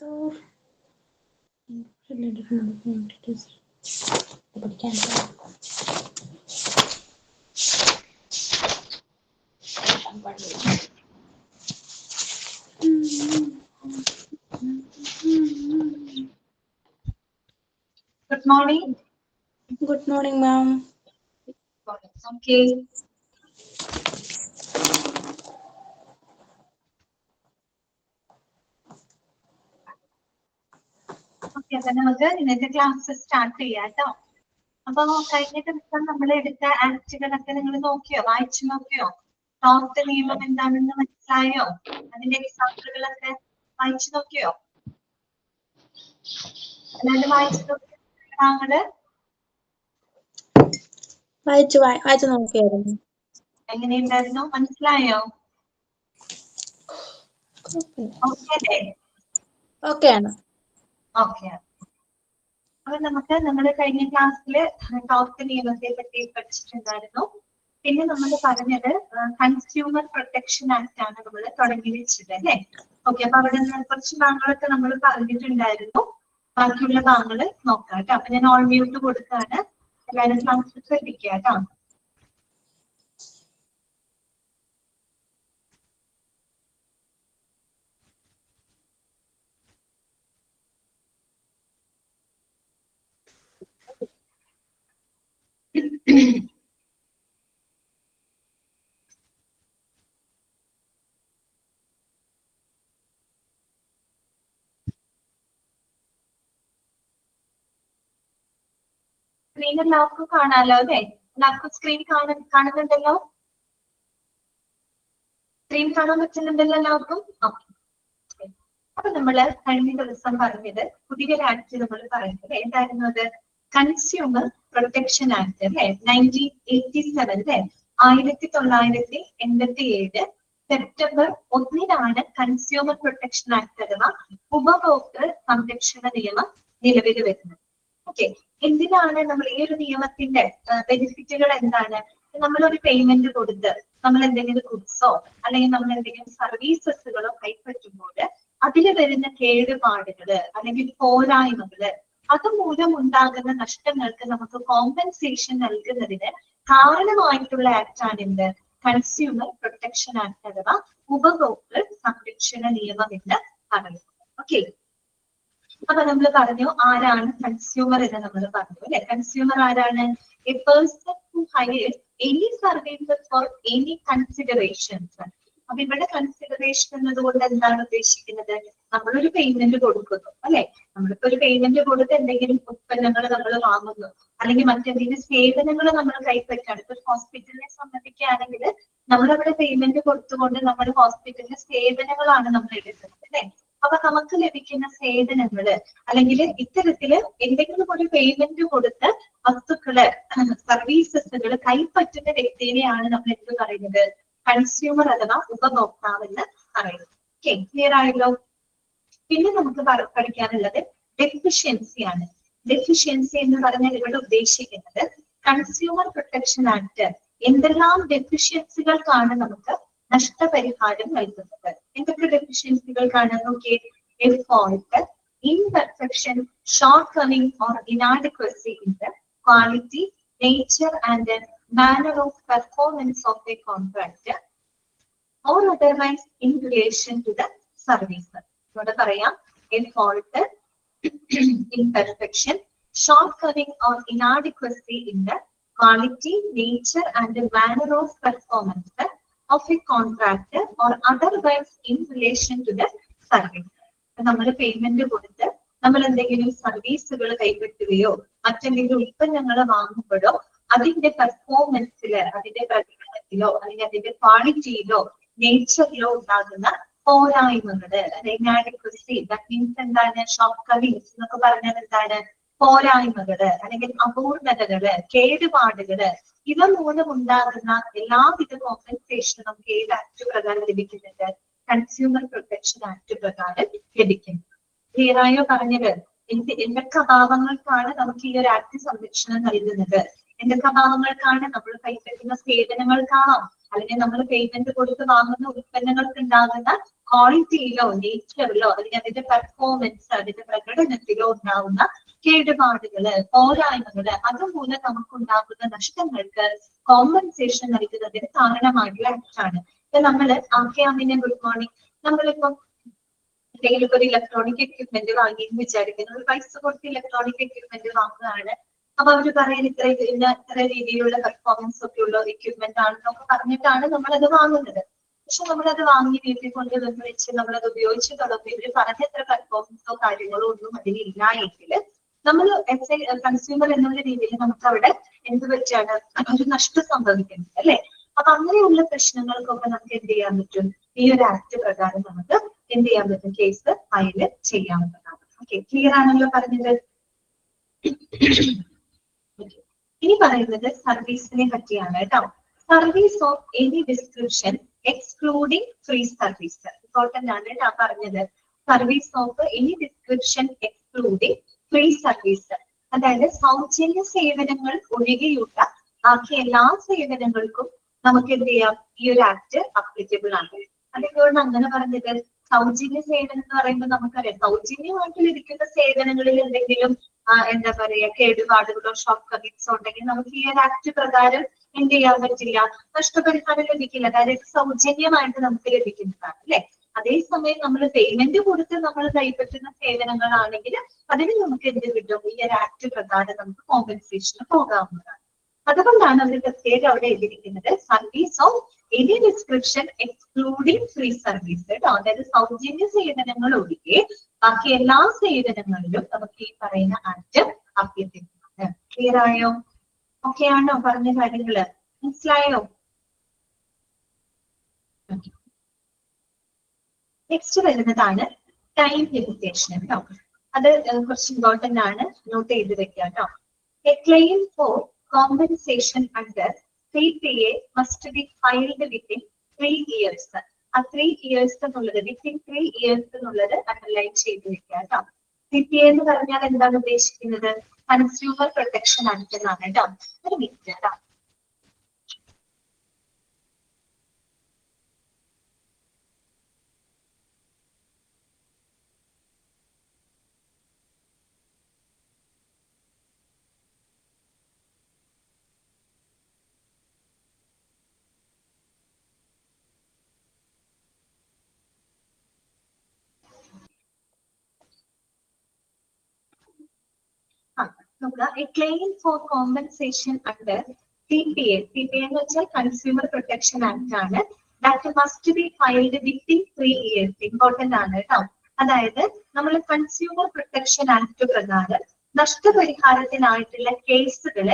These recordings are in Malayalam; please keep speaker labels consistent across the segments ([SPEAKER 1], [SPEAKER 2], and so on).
[SPEAKER 1] तो
[SPEAKER 2] Good morning.
[SPEAKER 1] Good morning, ma'am.
[SPEAKER 2] Okay. Okay, അപ്പൊ നമുക്ക് ഇന്നത്തെ ക്ലാസ് സ്റ്റാർട്ട് ചെയ്യാം കേട്ടോ. അപ്പൊ കഴിഞ്ഞ ദിവസം നമ്മൾ എടുത്ത ആക്ടുകളൊക്കെ നിങ്ങൾ നോക്കിയോ, വായിച്ചു നോക്കിയോ? ടോപ്പ് നിയമം എന്താണെന്ന് മനസ്സിലായോ? അതിന്റെ എക്സാമ്പിളുകളൊക്കെ വായിച്ചു നോക്കിയോ? അല്ലാണ്ട് വായിച്ചു നോക്കിയോ താങ്കള്?
[SPEAKER 1] വായിച്ചു നോക്കിയായിരുന്നു.
[SPEAKER 2] എങ്ങനെയുണ്ടായിരുന്നു, മനസ്സിലായോ?
[SPEAKER 1] ഓക്കെ ആണ്.
[SPEAKER 2] ഓക്കെ. അപ്പൊ നമ്മൾ കഴിഞ്ഞ ക്ലാസ്സിൽ ടോപ്പ് നിയമത്തെ പറ്റി പഠിച്ചിട്ടുണ്ടായിരുന്നു. പിന്നെ നമ്മൾ പറഞ്ഞത് കൺസ്യൂമർ പ്രൊട്ടക്ഷൻ ആക്ട് ആണ് നമ്മൾ തുടങ്ങി വെച്ചത് അല്ലേ? ഓക്കെ, അപ്പൊ അവിടെ കുറച്ച് ഭാഗങ്ങളൊക്കെ നമ്മൾ പറഞ്ഞിട്ടുണ്ടായിരുന്നു. ബാക്കിയുള്ള ഭാഗങ്ങൾ നോക്കാം കേട്ടോ. അപ്പൊ ഞാൻ ഓൾ മ്യൂട്ട് കൊടുക്കാണ്, എല്ലാവരും ക്ലാസ് ശ്രദ്ധിക്കുക കേട്ടോ. സ്ക്രീൻ എല്ലാവർക്കും കാണാലോ അല്ലേ? എല്ലാവർക്കും സ്ക്രീൻ കാണുന്നുണ്ടല്ലോ? സ്ക്രീൻ കാണാൻ പറ്റുന്നുണ്ടല്ലോ എല്ലാവർക്കും? ഓക്കെ. അപ്പൊ നമ്മള് കഴിഞ്ഞ ദിവസം പറഞ്ഞത് പുതിയൊരു ആക്ട് നമ്മൾ പറയുന്നത് എന്തായിരുന്നു? അത് കൺസ്യൂമർ പ്രൊട്ടക്ഷൻ ആക്ട് അല്ലെ, 1987 അല്ലെ, 1987 സെപ്റ്റംബർ 1 കൺസ്യൂമർ പ്രൊട്ടക്ഷൻ ആക്ട് അഥവാ ഉപഭോക്തൃ സംരക്ഷണ നിയമം നിലവിൽ വരുന്നത്. ഓക്കെ, എന്തിനാണ് നമ്മൾ ഈ ഒരു നിയമത്തിന്റെ ബെനിഫിറ്റുകൾ എന്താണ്? നമ്മളൊരു പേയ്മെന്റ് കൊടുത്ത് നമ്മൾ എന്തെങ്കിലും ഗുഡ്സോ അല്ലെങ്കിൽ നമ്മൾ എന്തെങ്കിലും സർവീസസുകളോ കൈപ്പറ്റുമ്പോൾ അതിൽ വരുന്ന കേടുപാടുകള് അല്ലെങ്കിൽ പോരായ്മകള് അതുമൂലം ഉണ്ടാകുന്ന നഷ്ടങ്ങൾക്ക് നമുക്ക് കോമ്പൻസേഷൻ നൽകുന്നതിന് കാരണമായിട്ടുള്ള ആക്ട് ആണ് എന്ത്? കൺസ്യൂമർ പ്രൊട്ടക്ഷൻ ആക്ട് അഥവാ ഉപഭോക്തൃ സംരക്ഷണ നിയമം എന്ന് പറയുന്നത്. ഓക്കെ, അപ്പൊ നമ്മൾ പറഞ്ഞു ആരാണ് കൺസ്യൂമർ എന്ന് നമ്മൾ പറഞ്ഞു അല്ലെ. കൺസ്യൂമർ ആരാണ്? A person who ഹയർസ് any services for any considerations. അപ്പൊ ഇവിടെ കൺസിഡറേഷൻ എന്നതുകൊണ്ട് എന്താണ് ഉദ്ദേശിക്കുന്നത്? നമ്മളൊരു പേയ്മെന്റ് കൊടുക്കുന്നു അല്ലെ. നമ്മളിപ്പോ ഒരു പേയ്മെന്റ് കൊടുത്ത് എന്തെങ്കിലും ഉത്പന്നങ്ങൾ നമ്മൾ വാങ്ങുന്നു അല്ലെങ്കിൽ മറ്റെന്തെങ്കിലും സേവനങ്ങൾ നമ്മൾ കൈപ്പറ്റാണ്. ഇപ്പൊ ഹോസ്പിറ്റലിനെ സംബന്ധിക്കുകയാണെങ്കിൽ നമ്മളവിടെ പേയ്മെന്റ് കൊടുത്തുകൊണ്ട് നമ്മുടെ ഹോസ്പിറ്റലിലെ സേവനങ്ങളാണ് നമ്മൾ എടുക്കുന്നത് അല്ലെ. അപ്പൊ നമുക്ക് ലഭിക്കുന്ന സേവനങ്ങള് അല്ലെങ്കിൽ ഇത്തരത്തില് എന്തെങ്കിലും ഒരു പേയ്മെന്റ് കൊടുത്ത് വസ്തുക്കള് സർവീസസുകൾ കൈപ്പറ്റുന്ന വ്യക്തിയെയാണ് നമ്മൾ എന്ത് പറയുന്നത്? കൺസ്യൂമർ അഥവാ ഉപഭോക്താവ് എന്ന് പറയുന്നത്. ഓക്കെ, ക്ലിയർ ആയല്ലോ? പിന്നെ നമുക്ക് പഠിക്കാനുള്ളത് ഡെഫിഷ്യൻസി ആണ്. ഡെഫിഷ്യൻസി എന്ന് പറഞ്ഞാൽ ഇവിടെ ഉദ്ദേശിക്കുന്നത് കൺസ്യൂമർ പ്രൊട്ടക്ഷൻ ആക്ട് എന്തെല്ലാം ഡെഫിഷ്യൻസികൾക്കാണ് നമുക്ക് നഷ്ടപരിഹാരം നൽകുന്നത്. എന്തൊക്കെ ഡെഫിഷ്യൻസികൾക്കാണ്? നോക്കിയേ, A fault, imperfection, shortcoming or inadequacy in the quality, nature and manner of performance of a contract or otherwise in relation to the service. ഇവിടെ പറയാം, a fault, imperfection, shortcoming or inadequacy in the quality, nature and manner of performance of a contract or otherwise in relation to the service. നമ്മൾ പേയ്മെന്റ് കൊടുത്ത് നമ്മൾ എന്തെങ്കിലും സർവീസുകൾ കൈപ്പറ്റുകയോ മറ്റെന്തെങ്കിലും ഉൽപ്പന്നങ്ങൾ വാങ്ങുമ്പോഴോ അതിന്റെ പെർഫോമൻസില്, അതിന്റെ പ്രകടനത്തിലോ അല്ലെങ്കിൽ അതിന്റെ ക്വാളിറ്റിയിലോ നേച്ചറിലോ ഉണ്ടാകുന്ന പോരായ്മകള്, ഇനാഡിക്വസി, ദാറ്റ് മീൻസ് എന്താണ്? ഷോർട്ട് കമ്മിങ്സ് എന്നൊക്കെ പറഞ്ഞാൽ എന്താണ്? പോരായ്മകള് അല്ലെങ്കിൽ അപൂർണതകള്, കേടുപാടുകള്, ഇവ മൂലം ഉണ്ടാകുന്ന എല്ലാവിധ കോമ്പൻസേഷനും നമുക്ക് ഏത് ആക്ട് പ്രകാരം ലഭിക്കുന്നുണ്ട്? കൺസ്യൂമർ പ്രൊട്ടക്ഷൻ ആക്ട് പ്രകാരം ലഭിക്കുന്നു. ക്ലിയർ ആയോ പറഞ്ഞത്? എന്തൊക്കെ അഭാവങ്ങൾക്കാണ് നമുക്ക് ഈ ഒരു ആക്ട് സംരക്ഷണം നൽകുന്നത്? എന്തൊക്കെ അഭാവങ്ങൾക്കാണ്? നമ്മൾ കൈപ്പറ്റുന്ന സേവനങ്ങൾക്കാണോ അല്ലെങ്കിൽ നമ്മൾ പേയ്മെന്റ് കൊടുത്ത് വാങ്ങുന്ന ഉൽപ്പന്നങ്ങൾക്ക് ഉണ്ടാകുന്ന ക്വാളിറ്റിയിലോ നേച്ചറിലോ അല്ലെങ്കിൽ അതിന്റെ പെർഫോമൻസ് അതിന്റെ പ്രകടനത്തിലോ ഉണ്ടാവുന്ന കേടുപാടുകള് പോരായ്മകള് അതുമൂലം നമുക്കുണ്ടാകുന്ന നഷ്ടങ്ങൾക്ക് കോമ്പൻസേഷൻ നൽകുന്നതിന് കാരണമായിട്ടുള്ള ആക്ടാണ്. ഇപ്പൊ നമ്മള് ആഖ്യാമിനെ ഗുഡ് മോർണിംഗ്, നമ്മളിപ്പം എന്തെങ്കിലും ഒരു ഇലക്ട്രോണിക് എക്യുപ്മെന്റ് വാങ്ങി എന്ന് വിചാരിക്കുന്നു, ഒരു പൈസ കൊടുത്ത് ഇലക്ട്രോണിക് എക്യുപ്മെന്റ് വാങ്ങുകയാണ്. അപ്പൊ അവര് പറയുന്നത് ഇത്ര രീതിയിലുള്ള പെർഫോമൻസ് ഒക്കെ ഉള്ള എക്യുപ്മെന്റ് ആണെന്നൊക്കെ പറഞ്ഞിട്ടാണ് നമ്മളത് വാങ്ങുന്നത്. പക്ഷെ നമ്മളത് വാങ്ങി വീട്ടിൽ കൊണ്ടുവന്ന് വെച്ച് നമ്മളത് ഉപയോഗിച്ച് തുടങ്ങുമ്പോൾ ഇവര് പറഞ്ഞത്ര പെർഫോമൻസോ കാര്യങ്ങളോ ഒന്നും അതിലില്ല എങ്കിൽ നമ്മൾ എസ് എ കൺസ്യൂമർ എന്നുള്ള രീതിയിൽ നമുക്ക് അവിടെ എന്ത് പറ്റിയാണ് ഒരു നഷ്ടം സംഭവിക്കുന്നത് അല്ലെ. അപ്പൊ അങ്ങനെയുള്ള പ്രശ്നങ്ങൾക്കൊക്കെ നമുക്ക് എന്ത് ചെയ്യാൻ പറ്റും, ഈ ഒരു ആക്ട് പ്രകാരം നമുക്ക് എന്ത് ചെയ്യാൻ പറ്റും, കേസ് ഫയൽ ചെയ്യാവുന്നതാണ്. ഓക്കെ, ക്ലിയർ ആണല്ലോ പറഞ്ഞത്. ഇനി പറയുന്നത് സർവീസിനെ പറ്റിയാണ് കേട്ടോ. Service of any description excluding free service important ആണ് കേട്ടോ പറഞ്ഞത്. Service of any description excluding free service, അതായത് സൗജന്യ സേവനങ്ങൾ ഒഴികെയുള്ള ബാക്കി എല്ലാ സേവനങ്ങൾക്കും നമുക്ക് എന്ത് ചെയ്യാം, ഈ ഒരു ആക്ട് അപ്ലിക്കബിൾ ആണ്. അതെന്തുകൊണ്ട് അങ്ങനെ പറഞ്ഞത്? സൗജന്യ സേവനം എന്ന് പറയുമ്പോൾ നമുക്കറിയാം സൗജന്യമായിട്ട് ലഭിക്കുന്ന സേവനങ്ങളിൽ എന്തെങ്കിലും എന്താ പറയാ കേടുപാടുകളോ ഷോർട്ട് കമ്മിറ്റ്സോ ഉണ്ടെങ്കിൽ നമുക്ക് ഈ ഒരു ആക്ട് പ്രകാരം എന്ത് ചെയ്യാൻ പറ്റില്ല, നഷ്ടപരിഹാരം ലഭിക്കില്ല. കാര്യം സൗജന്യമായിട്ട് നമുക്ക് ലഭിക്കുന്നതാണ് അല്ലെ. അതേസമയം നമ്മൾ പേയ്മെന്റ് കൊടുത്ത് നമ്മൾ കൈപ്പറ്റുന്ന സേവനങ്ങളാണെങ്കിൽ അതിന് നമുക്ക് എന്ത് കിട്ടും, ഈ ഒരു ആക്ട് പ്രകാരം നമുക്ക് കോമ്പൻസേഷന് പോകാവുന്നതാണ്. അതുകൊണ്ടാണ് അവർ പ്രത്യേകം അവിടെ എഴുതിയിരിക്കുന്നത് service of any description excluding free service കേട്ടോ. അതായത് സൗജന്യ സേവനങ്ങൾ ഒഴികെ ബാക്കി എല്ലാ സേവനങ്ങളിലും നമുക്ക് ഈ പറയുന്ന ആക്ട് അഭ്യർത്ഥിക്കുന്നത്. ക്ലിയർ ആയോ? ഓക്കെ ആണോ പറഞ്ഞ കാര്യങ്ങള്? മനസ്സിലായോ? നെക്സ്റ്റ് വരുന്നതാണ് ടൈം ലിമിറ്റേഷൻ കേട്ടോ. അത് കുറച്ച് ഇമ്പോർട്ടന്റ് ആണ്, നോട്ട് ചെയ്ത് വെക്കുക കേട്ടോ. A claim four compensation under CPA must be filed within 3 years. ആ 3 years എന്നുള്ളത് വിത്തിൻ 3 years എന്നുള്ളത് അണ്ടർലൈൻ ചെയ്ത് വെക്കുക കേട്ടോ. CPA എന്ന് പറഞ്ഞാൽ എന്താണ് ഉദ്ദേശിക്കുന്നത്? കൺസ്യൂമർ പ്രൊട്ടക്ഷൻ ആക്ട് എന്നാണ് കേട്ടോ. ഒരു മിനിറ്റ് കേട്ടോ. A claim for compensation under CPA. CPA എന്ന് വെച്ചാൽ കൺസ്യൂമർ പ്രൊട്ടക്ഷൻ ആക്ട് ആണ്. That must be filed within 3 years. Important ആണ് കേട്ടോ. അതായത് നമ്മൾ കൺസ്യൂമർ പ്രൊട്ടക്ഷൻ ആക്ട് പ്രകാരം നഷ്ടപരിഹാരത്തിനായിട്ടുള്ള കേസുകൾ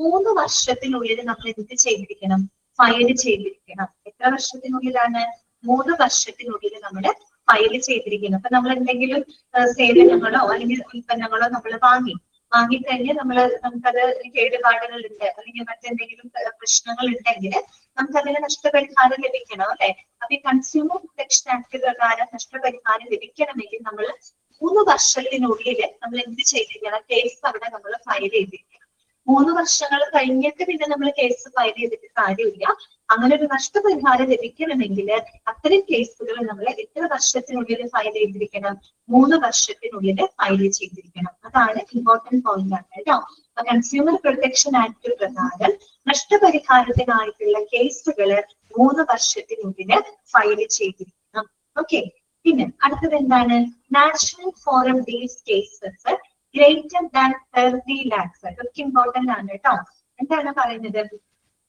[SPEAKER 2] 3 വർഷത്തിനുള്ളിൽ നമ്മൾ എന്ത് ചെയ്തിരിക്കണം, ഫയൽ ചെയ്തിരിക്കണം. എത്ര വർഷത്തിനുള്ളിലാണ്? 3 വർഷത്തിനുള്ളിൽ നമ്മൾ ഫയൽ ചെയ്തിരിക്കണം. അപ്പൊ നമ്മൾ എന്തെങ്കിലും സേവനങ്ങളോ അല്ലെങ്കിൽ ഉൽപ്പന്നങ്ങളോ നമ്മൾ വാങ്ങിക്കഴിഞ്ഞ് നമുക്കത് കേടുപാടുകളുണ്ട് അല്ലെങ്കിൽ മറ്റെന്തെങ്കിലും പ്രശ്നങ്ങൾ ഉണ്ടെങ്കിൽ നമുക്കതിന് നഷ്ടപരിഹാരം ലഭിക്കണം അല്ലെ. അപ്പൊ ഈ കൺസ്യൂമർ പ്രൊട്ടക്ഷൻ ആക്ട് പ്രകാരം നഷ്ടപരിഹാരം ലഭിക്കണമെങ്കിൽ നമ്മൾ 3 വർഷത്തിനുള്ളിൽ നമ്മൾ എന്ത് ചെയ്തിരിക്കണം, കേസ് അവിടെ നമ്മൾ ഫയൽ ചെയ്തിരിക്കണം. 3 വർഷങ്ങൾ കഴിഞ്ഞിട്ട് പിന്നെ നമ്മൾ കേസ് ഫയൽ ചെയ്തിട്ട് കാര്യമില്ല. അങ്ങനെ ഒരു നഷ്ടപരിഹാരം ലഭിക്കണമെങ്കിൽ അത്തരം കേസുകൾ നമ്മൾ എത്ര വർഷത്തിനുള്ളിൽ ഫയൽ ചെയ്തിരിക്കണം? 3 വർഷത്തിനുള്ളിൽ ഫയൽ ചെയ്തിരിക്കണം. അതാണ് ഇമ്പോർട്ടന്റ് പോയിന്റ് ആണ് കേട്ടോ. അപ്പൊ കൺസ്യൂമർ പ്രൊട്ടക്ഷൻ ആക്ട് പ്രകാരം നഷ്ടപരിഹാരത്തിനായിട്ടുള്ള കേസുകൾ 3 വർഷത്തിനുള്ളിൽ ഫയൽ ചെയ്തിരിക്കണം. ഓക്കെ, പിന്നെ അടുത്തത് എന്താണ്? National forum deals cases greater than 30 lakhs. അതൊക്കെ ഇമ്പോർട്ടന്റ് ആണ് കേട്ടോ. എന്താണ് പറയുന്നത്?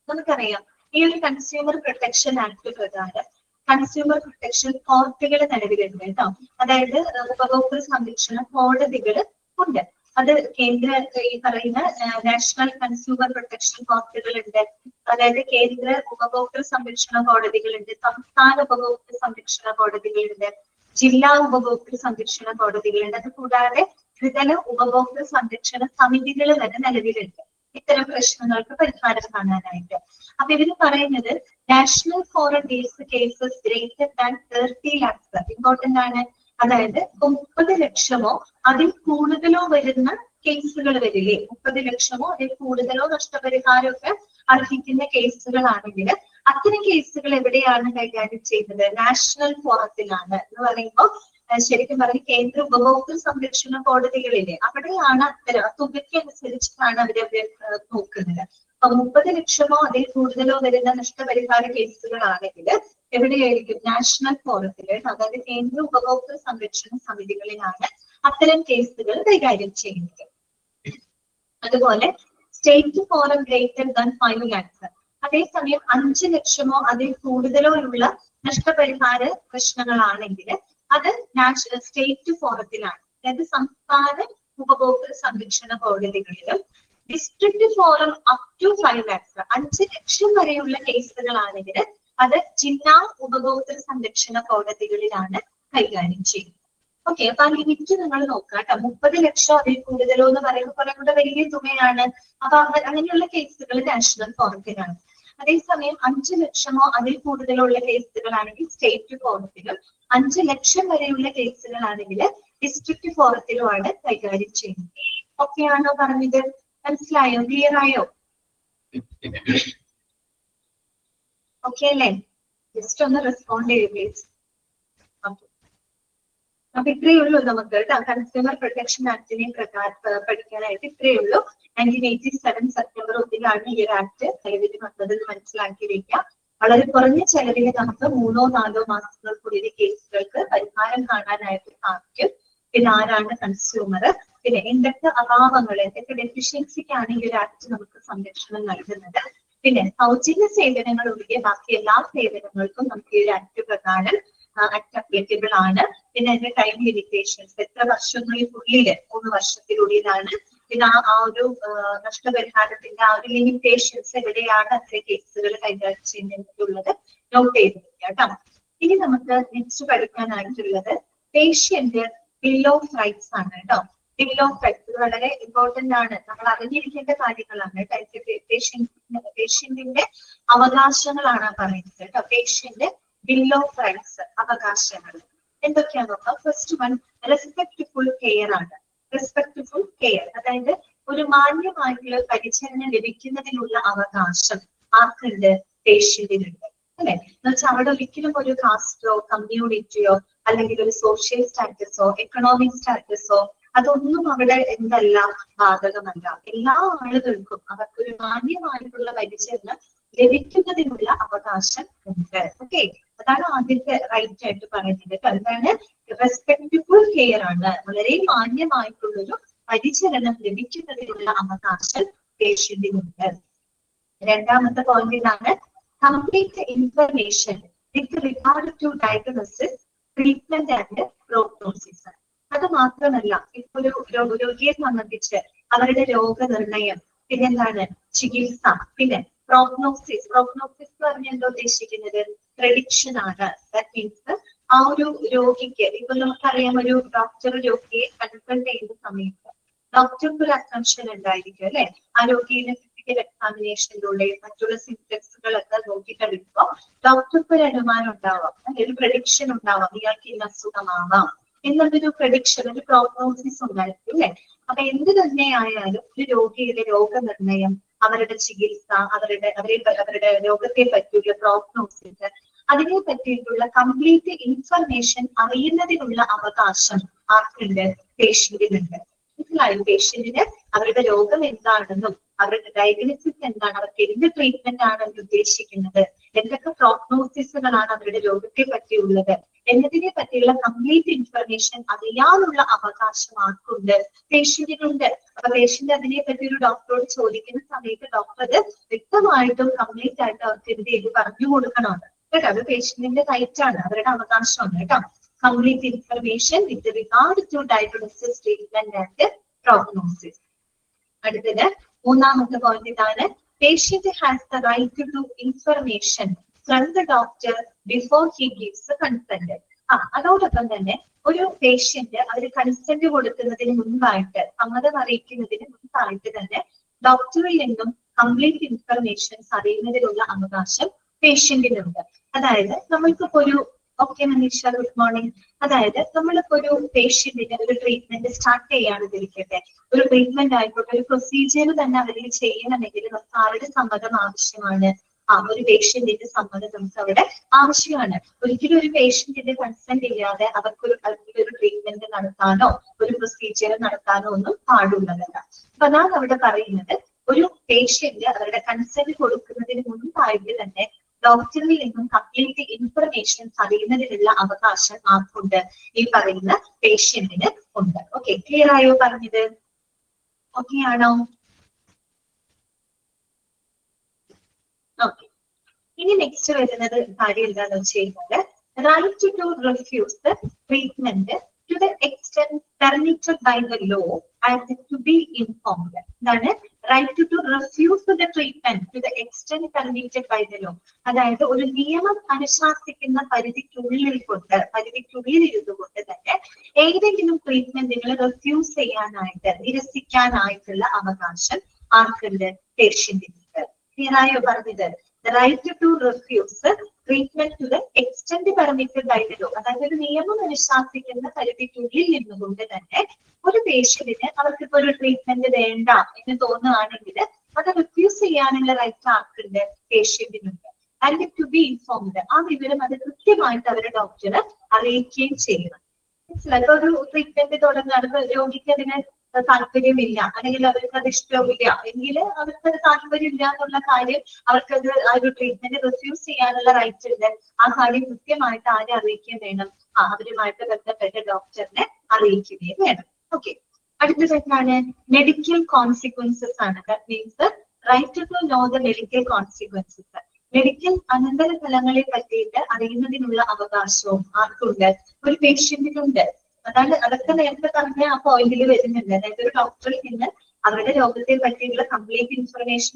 [SPEAKER 2] നമുക്കറിയാം ഈ ഒരു കൺസ്യൂമർ പ്രൊട്ടക്ഷൻ ആക്ട് പ്രകാരം കൺസ്യൂമർ പ്രൊട്ടക്ഷൻ കോർട്ടുകൾ നിലവിലുണ്ട് കേട്ടോ. അതായത് ഉപഭോക്തൃ സംരക്ഷണ കോടതികൾ ഉണ്ട്. അത് കേന്ദ്ര ഈ പറയുന്ന നാഷണൽ കൺസ്യൂമർ പ്രൊട്ടക്ഷൻ കോർട്ടുകളുണ്ട്. അതായത് കേന്ദ്ര ഉപഭോക്തൃ സംരക്ഷണ കോടതികളുണ്ട്, സംസ്ഥാന ഉപഭോക്തൃ സംരക്ഷണ കോടതികളുണ്ട്, ജില്ലാ ഉപഭോക്തൃ സംരക്ഷണ കോടതികളുണ്ട്. അത് കൂടാതെ ത്രിതല ഉപഭോക്തൃ സംരക്ഷണ സമിതികൾ വരെ നിലവിലുണ്ട് ഇത്തരം പ്രശ്നങ്ങൾക്ക് പരിഹാരം കാണാനായിട്ട്. അപ്പൊ ഇവര് പറയുന്നത് national forum deals cases greater than 30 lakhs. Important ആണ്. അതായത് 30 ലക്ഷമോ അതിൽ കൂടുതലോ വരുന്ന കേസുകൾ വരില്ലേ, 30 ലക്ഷമോ അതിൽ കൂടുതലോ നഷ്ടപരിഹാരമൊക്കെ അർഹിക്കുന്ന കേസുകളാണെങ്കിൽ അത്തരം കേസുകൾ എവിടെയാണ് കൈകാര്യം ചെയ്യുന്നത്? നാഷണൽ ഫോറത്തിലാണ്. എന്ന് പറയുമ്പോൾ ശരിക്കും പറഞ്ഞ കേന്ദ്ര ഉപഭോക്തൃ സംരക്ഷണ കോടതികളിലെ അവിടെയാണ് അത്തരം തുകയ്ക്ക് അനുസരിച്ചിട്ടാണ് അവര് നോക്കുന്നത്. അപ്പൊ 30 ലക്ഷമോ അതിൽ കൂടുതലോ വരുന്ന നഷ്ടപരിഹാര കേസുകളാണെങ്കിൽ എവിടെയായിരിക്കും? നാഷണൽ ഫോറത്തില്, അതായത് കേന്ദ്ര ഉപഭോക്തൃ സംരക്ഷണ സമിതികളിലാണ് അത്തരം കേസുകൾ കൈകാര്യം ചെയ്യുന്നത്. അതുപോലെ state forum greater than 5 lakhs. അതേസമയം 5 ലക്ഷമോ അതിൽ കൂടുതലോ ഉള്ള നഷ്ടപരിഹാര പ്രശ്നങ്ങളാണെങ്കിൽ അത് സ്റ്റേറ്റ് ഫോറത്തിലാണ്, അതായത് സംസ്ഥാന ഉപഭോക്തൃ സംരക്ഷണ കോടതികളിലും. District forum up to 5 lakhs, 5 ലക്ഷം വരെയുള്ള കേസുകളാണെങ്കിൽ അത് ജില്ലാ ഉപഭോക്തൃ സംരക്ഷണ കോടതികളിലാണ് കൈകാര്യം ചെയ്യുന്നത്. ഓക്കെ, അപ്പൊ ആ ലിമിറ്റ് നിങ്ങൾ നോക്കുക കേട്ടോ. 30 ലക്ഷം അതിൽ കൂടുതലോ എന്ന് പറയുമ്പോൾ കുറെ കൂടെ വലിയ തുകയാണ്. അപ്പൊ അങ്ങനെയുള്ള കേസുകൾ നാഷണൽ ഫോറത്തിലാണ്. അതേസമയം 5 ലക്ഷമോ അതിൽ കൂടുതലോ ഉള്ള കേസുകളാണെങ്കിൽ സ്റ്റേറ്റ് ഫോറത്തിലും, 5 ലക്ഷം വരെയുള്ള കേസുകളാണെങ്കിൽ ഡിസ്ട്രിക്ട് ഫോറത്തിലുമാണ് കൈകാര്യം ചെയ്യുന്നത്. ഓക്കെ ആണോ പറഞ്ഞത്? മനസ്സിലായോ? ക്ലിയർ ആയോ? ഓക്കെ അല്ലേ? ജസ്റ്റ് ഒന്ന് റെസ്പോണ്ട് ചെയ്യൂ പ്ലീസ്. ഓക്കെ, അപ്പൊ ഇത്രയേ ഉള്ളൂ നമുക്ക് കേട്ടോ. കൺസ്യൂമർ പ്രൊട്ടക്ഷൻ ആക്ടിനെ പഠിക്കാനായിട്ട് ഇത്രയേ ഉള്ളൂ. 1987 സെപ്റ്റംബർ 1 ഈ ഒരു ആക്ട് നിലവിൽ വന്നതെന്ന് മനസ്സിലാക്കി വെക്കാം. വളരെ കുറഞ്ഞ ചെലവിൽ നമുക്ക് 3-4 മാസങ്ങൾക്കുള്ളിൽ കേസുകൾക്ക് പരിഹാരം കാണാനായിട്ട് സാധിക്കും. പിന്നെ ആരാണ് കൺസ്യൂമർ, പിന്നെ എന്തൊക്കെ അഭാവങ്ങൾ, എന്തൊക്കെ ഡെഫിഷ്യൻസിക്കാണ് ഈ ഒരു ആക്ട് നമുക്ക് സംരക്ഷണം നൽകുന്നത്, പിന്നെ സൗജന്യ സേവനങ്ങൾ ഒഴികെ ബാക്കി എല്ലാ സേവനങ്ങൾക്കും നമുക്ക് ഈ ഒരു ആക്ട് പ്രകാരം ആക്ട് അപ്ലിക്കബിൾ ആണ്. പിന്നെ അതിന്റെ ടൈം ലിമിറ്റേഷൻസ്, എത്ര വർഷങ്ങൾക്കുള്ളിൽ, 3 വർഷത്തിനുള്ളിലാണ്. പിന്നെ ആ ഒരു നഷ്ടപരിഹാരത്തിന്റെ ആ ഒരു ലിമിറ്റേഷൻസ് എവിടെയാണ് അത്ര കേസുകൾ കൈകാര്യം ചെയ്യുന്നതിനുള്ളത് നോട്ട് ചെയ്തിരിക്കുക കേട്ടോ. ഇനി നമുക്ക് നെക്സ്റ്റ് പഠിക്കാനായിട്ടുള്ളത് പേഷ്യന്റ് ബിൽ ഓഫ് റൈറ്റ്സ് ആണ് കേട്ടോ. ബിൽ ഓഫ് റൈറ്റ്സ് വളരെ ഇമ്പോർട്ടന്റ് ആണ്, നമ്മൾ അറിഞ്ഞിരിക്കേണ്ട കാര്യങ്ങളാണ് കേട്ടോ. പേഷ്യന്റിന്റെ അവകാശങ്ങളാണ് പറയുന്നത് കേട്ടോ. പേഷ്യന്റ് ബിൽ ഓഫ് റൈറ്റ്സ്, അവകാശങ്ങൾ എന്തൊക്കെയാന്ന് നോക്കാം. ഫസ്റ്റ് വൺ റെസ്പെക്ട്ഫുൾ കെയർ ആണ്. റെസ്പെക്ട്ഫുൾ കെയർ, അതായത് ഒരു മാന്യമായിട്ടുള്ള പരിചരണം ലഭിക്കുന്നതിനുള്ള അവകാശം ആർക്കുണ്ട്? പേഷ്യന്റിനുണ്ട് അല്ലെ? എന്നുവെച്ചാൽ അവിടെ ഒരിക്കലും ഒരു കാസ്റ്റോ കമ്മ്യൂണിറ്റിയോ അല്ലെങ്കിൽ ഒരു സോഷ്യൽ സ്റ്റാറ്റസോ എക്കണോമിക് സ്റ്റാറ്റസോ അതൊന്നും അവിടെ എന്തല്ല, ബാധകമല്ല. എല്ലാ ആളുകൾക്കും അവർക്കൊരു മാന്യമായിട്ടുള്ള പരിചരണം ലഭിക്കുന്നതിനുള്ള അവകാശം ഉണ്ട്. ഓക്കെ, അതാണ് ആദ്യത്തെ റൈറ്റ് ആയിട്ട് പറയുന്നത്. എന്താണ്? റെസ്പെക്ട്ഫുൾ കെയർ ആണ്, വളരെ മാന്യമായിട്ടുള്ളൊരു പരിചരണം ലഭിക്കുന്നതിനുള്ള അവകാശം പേഷ്യന്റിനുണ്ട്. രണ്ടാമത്തെ പോയിന്റ് ഇതാണ്, complete information with regard to diagnosis, treatment and prognosis. അത് മാത്രമല്ല, ഇപ്പൊ ഒരു രോഗിയെ സംബന്ധിച്ച് അവരുടെ രോഗനിർണയം, പിന്നെന്താണ് ചികിത്സ, പിന്നെ പ്രോഗ്നോസിസ്. പ്രോഗ്നോസിസ് എന്ന് പറഞ്ഞാൽ എന്താ ഉദ്ദേശിക്കുന്നത്? പ്രഡിക്ഷൻ ആണ്. ദാറ്റ് മീൻസ് ആ ഒരു രോഗിക്ക്, ഇപ്പൊ നമുക്കറിയാം, ഒരു ഡോക്ടർ രോഗിയെ കൺസൾട്ട് ചെയ്യുന്ന സമയത്ത് ഡോക്ടർക്ക് ഒരു അസംഷൻ ഉണ്ടായിരിക്കും അല്ലെ? ആ രോഗിയുടെ ഫിസിക്കൽ എക്സാമിനേഷനിലൂടെ മറ്റുള്ള സിംറ്റംസുകളൊക്കെ നോക്കിക്കഴിയുമ്പോൾ ഡോക്ടർക്ക് ഒരു അനുമാനം ഉണ്ടാവാം, ഒരു പ്രഡിക്ഷൻ ഉണ്ടാവാം, ഇയാൾക്ക് ഇന്ന അസുഖമാവാം എന്നുള്ളൊരു പ്രഡിക്ഷൻ, ഒരു പ്രോഗ്നോസിസ് ഉണ്ടായിരിക്കും അല്ലെ? അപ്പൊ എന്ത് തന്നെ ആയാലും ഒരു രോഗിയുടെ രോഗനിർണയം, അവരുടെ ചികിത്സ, അവരുടെ രോഗത്തെ പറ്റിയുള്ള പ്രോഗ്നോസിസ്, അതിനെ പറ്റിയിട്ടുള്ള കംപ്ലീറ്റ് ഇൻഫർമേഷൻ അറിയുന്നതിനുള്ള അവകാശം ആർക്കുണ്ട്? പേഷ്യന്റിനുണ്ട്. മനസ്സിലായും? പേഷ്യന്റിന് അവരുടെ രോഗം എന്താണെന്നും അവരുടെ ഡയഗ്നോസിസ് എന്താണ്, അവർക്ക് എന്ത് ട്രീറ്റ്മെന്റ് ആണ് അവർ ഉദ്ദേശിക്കുന്നത്, എന്തൊക്കെ പ്രോഗ്നോസിസുകളാണ് അവരുടെ രോഗത്തെ പറ്റിയുള്ളത് എന്നതിനെ പറ്റിയുള്ള കംപ്ലീറ്റ് ഇൻഫർമേഷൻ അറിയാനുള്ള അവകാശം ആർക്കുണ്ട്? പേഷ്യന്റിനുണ്ട്. അപ്പൊ പേഷ്യന്റ് അതിനെ പറ്റി ഒരു ഡോക്ടറോട് ചോദിക്കുന്ന സമയത്ത് ഡോക്ടർ അത് വ്യക്തമായിട്ടും കംപ്ലീറ്റ് ആയിട്ട് അവർക്ക് എന്ത് ചെയ്ത് പറഞ്ഞു കൊടുക്കണം കേട്ടോ. അത് പേഷ്യന്റിന്റെ റൈറ്റ് ആണ്, അവരുടെ അവകാശമാണ് കേട്ടോ. Complete information with regard to diagnosis, treatment and prognosis. അടുത്തത് മൂന്നാമത്തെ പോയിന്റ് ഇതാണ്, patient has the right to information from the doctor before he gives consent. അതോടൊപ്പം തന്നെ ഒരു പേഷ്യന്റ് അവർ കൺസെന്റ് കൊടുക്കുന്നതിന് മുൻപായിട്ട്, സമ്മതം അറിയിക്കുന്നതിന് മുൻപായിട്ട് തന്നെ ഡോക്ടറിൽ നിന്നും കംപ്ലീറ്റ് ഇൻഫർമേഷൻസ് അറിയുന്നതിനുള്ള അവകാശം പേഷ്യന്റിനുണ്ട്. അതായത് നമ്മൾക്കിപ്പോ ഒരു, ഓക്കെ മനീഷ, ഗുഡ് മോർണിംഗ്. അതായത് നമ്മളിപ്പോ ഒരു പേഷ്യന്റിന് ഒരു ട്രീറ്റ്മെന്റ് സ്റ്റാർട്ട് ചെയ്യാണെന്ന് ഇരിക്കട്ടെ, ഒരു ട്രീറ്റ്മെന്റ് ആയിക്കോട്ടെ, ഒരു പ്രൊസീജിയർ തന്നെ അവരിൽ ചെയ്യണമെങ്കിൽ നമുക്ക് ആരുടെ സമ്മതം ആവശ്യമാണ്? ഒരു പേഷ്യന്റിന്റെ സമ്മതം നമുക്ക് അവിടെ ആവശ്യമാണ്. ഒരിക്കലും ഒരു പേഷ്യന്റിന്റെ കൺസെന്റ് ഇല്ലാതെ അവർക്കൊരു ട്രീറ്റ്മെന്റ് നടത്താനോ ഒരു പ്രൊസീജിയർ നടത്താനോ ഒന്നും പാടുള്ളതല്ല. അപ്പൊ അതാണ് അവിടെ പറയുന്നത്, ഒരു പേഷ്യന്റ് അവരുടെ കൺസെന്റ് കൊടുക്കുന്നതിന് മുൻപായിട്ട് തന്നെ ഡോക്ടറിൽ നിന്നും കംപ്ലീറ്റ് ഇൻഫർമേഷൻസ് അറിയുന്നതിനുള്ള അവകാശം ആർക്കുണ്ട്? ഈ പറയുന്ന പേഷ്യന്റിന് ഉണ്ട്. ഓക്കെ, ക്ലിയർ ആയോ പറഞ്ഞത്? ഓക്കെ ആണോ? ഓക്കെ, ഇനി നെക്സ്റ്റ് വരുന്നത് കാര്യം എന്താണെന്ന് വെച്ച് കഴിഞ്ഞാൽ right to refuse the treatment to the extent permitted by the law and to be informed. എന്താണ് right to refuse the treatment to the extent permitted by the law. അതായത് ഒരു നിയമം അനുശാസിക്കുന്ന പരിധിക്കുള്ളിൽ ഇരുന്നുകൊണ്ട് തന്നെ ഏതെങ്കിലും ട്രീറ്റ്മെന്റുകൾ റിഫ്യൂസ് ചെയ്യാനായിട്ട് നിരസിക്കാനായിട്ടുള്ള അവകാശം ആർക്കുണ്ട്? പേഷ്യന്റിനുണ്ട്. ക്ലിയർ ആയോ പറഞ്ഞത്? The right to refuse treatment to the extent permitted by the law. അതായത് ഒരു നിയമം അനുശാസിക്കുന്ന പരിധിക്കുള്ളിൽ നിന്നുകൊണ്ട് തന്നെ ഒരു പേഷ്യന്റിന് അവർക്കിപ്പോ ഒരു ട്രീറ്റ്മെന്റ് വേണ്ട എന്ന് തോന്നുകയാണെങ്കിൽ അത് റിഫ്യൂസ് ചെയ്യാനുള്ള റൈറ്റ് ആർക്കുണ്ട്? പേഷ്യന്റിനുണ്ട്. ആൻഡ് ടു ബി ഇൻഫോംഡ്, ആ വിവരം അത് കൃത്യമായിട്ട് അവരെ ഡോക്ടറെ അറിയിക്കുകയും ചെയ്യണം. മനസ്സിലായി? ഒരു ട്രീറ്റ്മെന്റ് തുടങ്ങുകയാണ്, രോഗിക്ക് അതിന് താല്പര്യമില്ല അല്ലെങ്കിൽ അവർക്ക് അത് ഇഷ്ടമില്ല എങ്കിൽ അവർക്ക് അത് താല്പര്യമില്ല എന്നുള്ള കാര്യം അവർക്കത് ആ ഒരു ട്രീറ്റ്മെന്റ് റിഫ്യൂസ് ചെയ്യാനുള്ള റൈറ്റ് ഉണ്ട്. ആ കാര്യം കൃത്യമായിട്ട് ആരെ അറിയിക്കുകയും വേണം? അവരുമായിട്ട് ബന്ധപ്പെട്ട ഡോക്ടറിനെ അറിയിക്കുകയും വേണം. ഓക്കെ, അടുത്തത് എന്താണ്? മെഡിക്കൽ കോൺസിക്വൻസസ് ആണ്. That means right to know the medical consequences. Medical അനന്തര ഫലങ്ങളെ പറ്റിയിട്ട് അറിയുന്നതിനുള്ള അവകാശവും ആർക്കുണ്ട്? ഒരു പേഷ്യന്റിനുണ്ട്. അതാണ് അതൊക്കെ നേരത്തെ പറഞ്ഞ ആ പോയിന്റിൽ വരുന്നുണ്ട്. അതായത് ഒരു ഡോക്ടറിൽ നിന്ന് അവരുടെ രോഗത്തെ പറ്റിയുള്ള കംപ്ലീറ്റ് ഇൻഫർമേഷൻ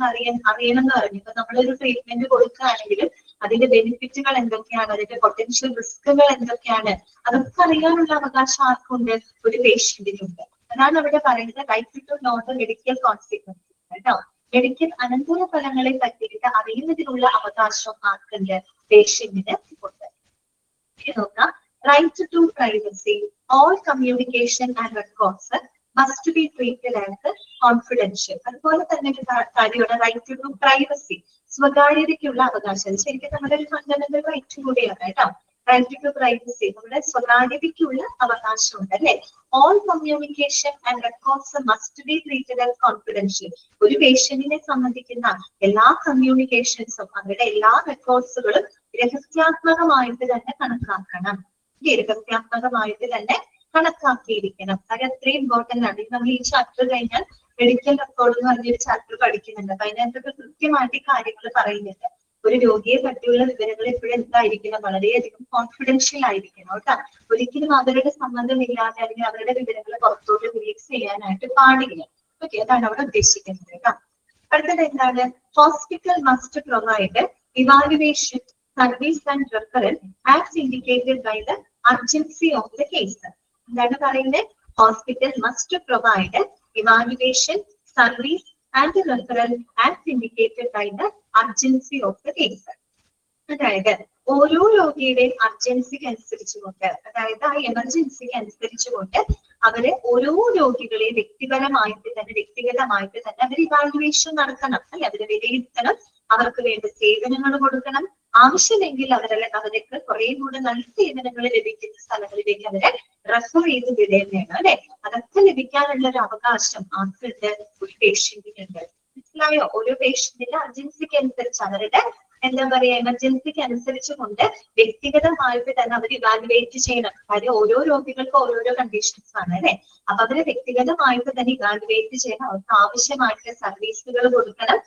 [SPEAKER 2] അറിയണം എന്ന് പറഞ്ഞു. ഇപ്പൊ നമ്മളൊരു ട്രീറ്റ്മെന്റ് കൊടുക്കുകയാണെങ്കിലും അതിന്റെ ബെനിഫിറ്റുകൾ എന്തൊക്കെയാണ്, അതിന്റെ പൊട്ടൻഷ്യൽ റിസ്കുകൾ എന്തൊക്കെയാണ്, അതൊക്കെ അറിയാനുള്ള അവകാശം ആർക്കുണ്ട്? ഒരു പേഷ്യന്റിനുണ്ട്. അതാണ് അവിടെ പറയുന്നത് right to know the medical consequences. കേട്ടോ, മെഡിക്കൽ അനന്തര ഫലങ്ങളെ പറ്റിയിട്ട് അറിയുന്നതിനുള്ള അവകാശം ആർക്കുണ്ട്? പേഷ്യന്റിന് ഉണ്ട്. നോക്കാം, right to privacy. All communication and records must be treated as confidential. അതുപോലെ തന്നെ ഒരു കാര്യമാണ് റൈറ്റ് ടു പ്രൈവസി, സ്വകാര്യതയ്ക്കുള്ള അവകാശം. ശരിക്കും നമ്മുടെ ഒരു ഫണ്ടമെന്റൽ റൈറ്റ് കൂടിയാണ് കേട്ടോ. റൈറ്റ് ടു പ്രൈവസി, നമ്മുടെ സ്വകാര്യതയ്ക്കുള്ള അവകാശമുണ്ട് അല്ലെ. All communication and records must be treated as confidential. ഒരു പേഷ്യന്റിനെ സംബന്ധിക്കുന്ന എല്ലാ കമ്മ്യൂണിക്കേഷൻസും അവരുടെ എല്ലാ റെക്കോർഡ്സുകളും രഹസ്യാത്മകമായിട്ട് തന്നെ കണക്കാക്കണം. രഹസ്യാത്മകമായിട്ട് തന്നെ കണക്കാക്കിയിരിക്കണം. അത് അത്രയും ഇമ്പോർട്ടന്റ് ആണ്. നമ്മൾ ഈ ചാപ്റ്റർ കഴിഞ്ഞാൽ മെഡിക്കൽ റെക്കോർഡ് എന്ന് പറഞ്ഞൊരു ചാപ്റ്റർ പഠിക്കുന്നുണ്ട്. അപ്പൊ അതിനകത്തൊക്കെ കൃത്യമായിട്ട് കാര്യങ്ങൾ പറയുന്നുണ്ട്. ഒരു രോഗിയെ പറ്റിയുള്ള വിവരങ്ങൾ എപ്പോഴും എന്തായിരിക്കണം? വളരെയധികം കോൺഫിഡൻഷ്യൽ ആയിരിക്കണം കേട്ടോ. ഒരിക്കലും അവരുടെ സമ്മതമില്ലാതെ അല്ലെങ്കിൽ അവരുടെ വിവരങ്ങൾ പുറത്തോട്ട് റിലീസ് ചെയ്യാനായിട്ട് പാടില്ല. ഓക്കെ, അതാണ് അവിടെ ഉദ്ദേശിക്കുന്നത് കേട്ടോ. അടുത്തത് എന്താണ്? Hospital must provide evaluation service and referral as indicated by the urgency of the case. എന്താണ് പറയുന്നത്? Hospital must provide evaluation service and referral as indicated by the urgency of the case. അതായത് ഓരോ രോഗിയുടെയും അർജൻസിക്ക് അനുസരിച്ചുകൊണ്ട്, അതായത് ആ എമർജൻസിക്ക് അനുസരിച്ചുകൊണ്ട് അവര് ഓരോ രോഗികളെയും വ്യക്തിഗതമായിട്ട് തന്നെ അവർ ഇവാലുവേഷൻ നടത്തണം അല്ലെ. അവരെ വിലയിരുത്തണം, അവർക്ക് വേണ്ട സേവനങ്ങൾ കൊടുക്കണം. ആവശ്യമെങ്കിൽ അവർക്ക് കുറെ കൂടെ നല്ല സേവനങ്ങൾ ലഭിക്കുന്ന സ്ഥലങ്ങളിലേക്ക് അവരെ റെഫർ ചെയ്ത് വിടേണ്ടതാണ് അല്ലെ. അതൊക്കെ ലഭിക്കാനുള്ള ഒരു അവകാശം ആർക്കുണ്ട്? ഒരു പേഷ്യന്റിനുണ്ട്. മനസ്സിലായോ? ഓരോ പേഷ്യന്റിന്റെ അർജൻസിക്ക് അനുസരിച്ച് അവരുടെ എന്താ പറയാ എമർജൻസിക്ക് അനുസരിച്ചുകൊണ്ട് വ്യക്തിഗതമായിട്ട് തന്നെ അവർ ഇവാലുവേറ്റ് ചെയ്യണം. കാര്യം ഓരോ രോഗികൾക്ക് ഓരോരോ കണ്ടീഷൻസ് ആണ് അല്ലെ. അപ്പൊ അവരെ വ്യക്തിഗതമായിട്ട് തന്നെ ഇവാലുവേറ്റ് ചെയ്യണം. അവർക്ക് ആവശ്യമായിട്ടുള്ള സർവീസുകൾ കൊടുക്കണം.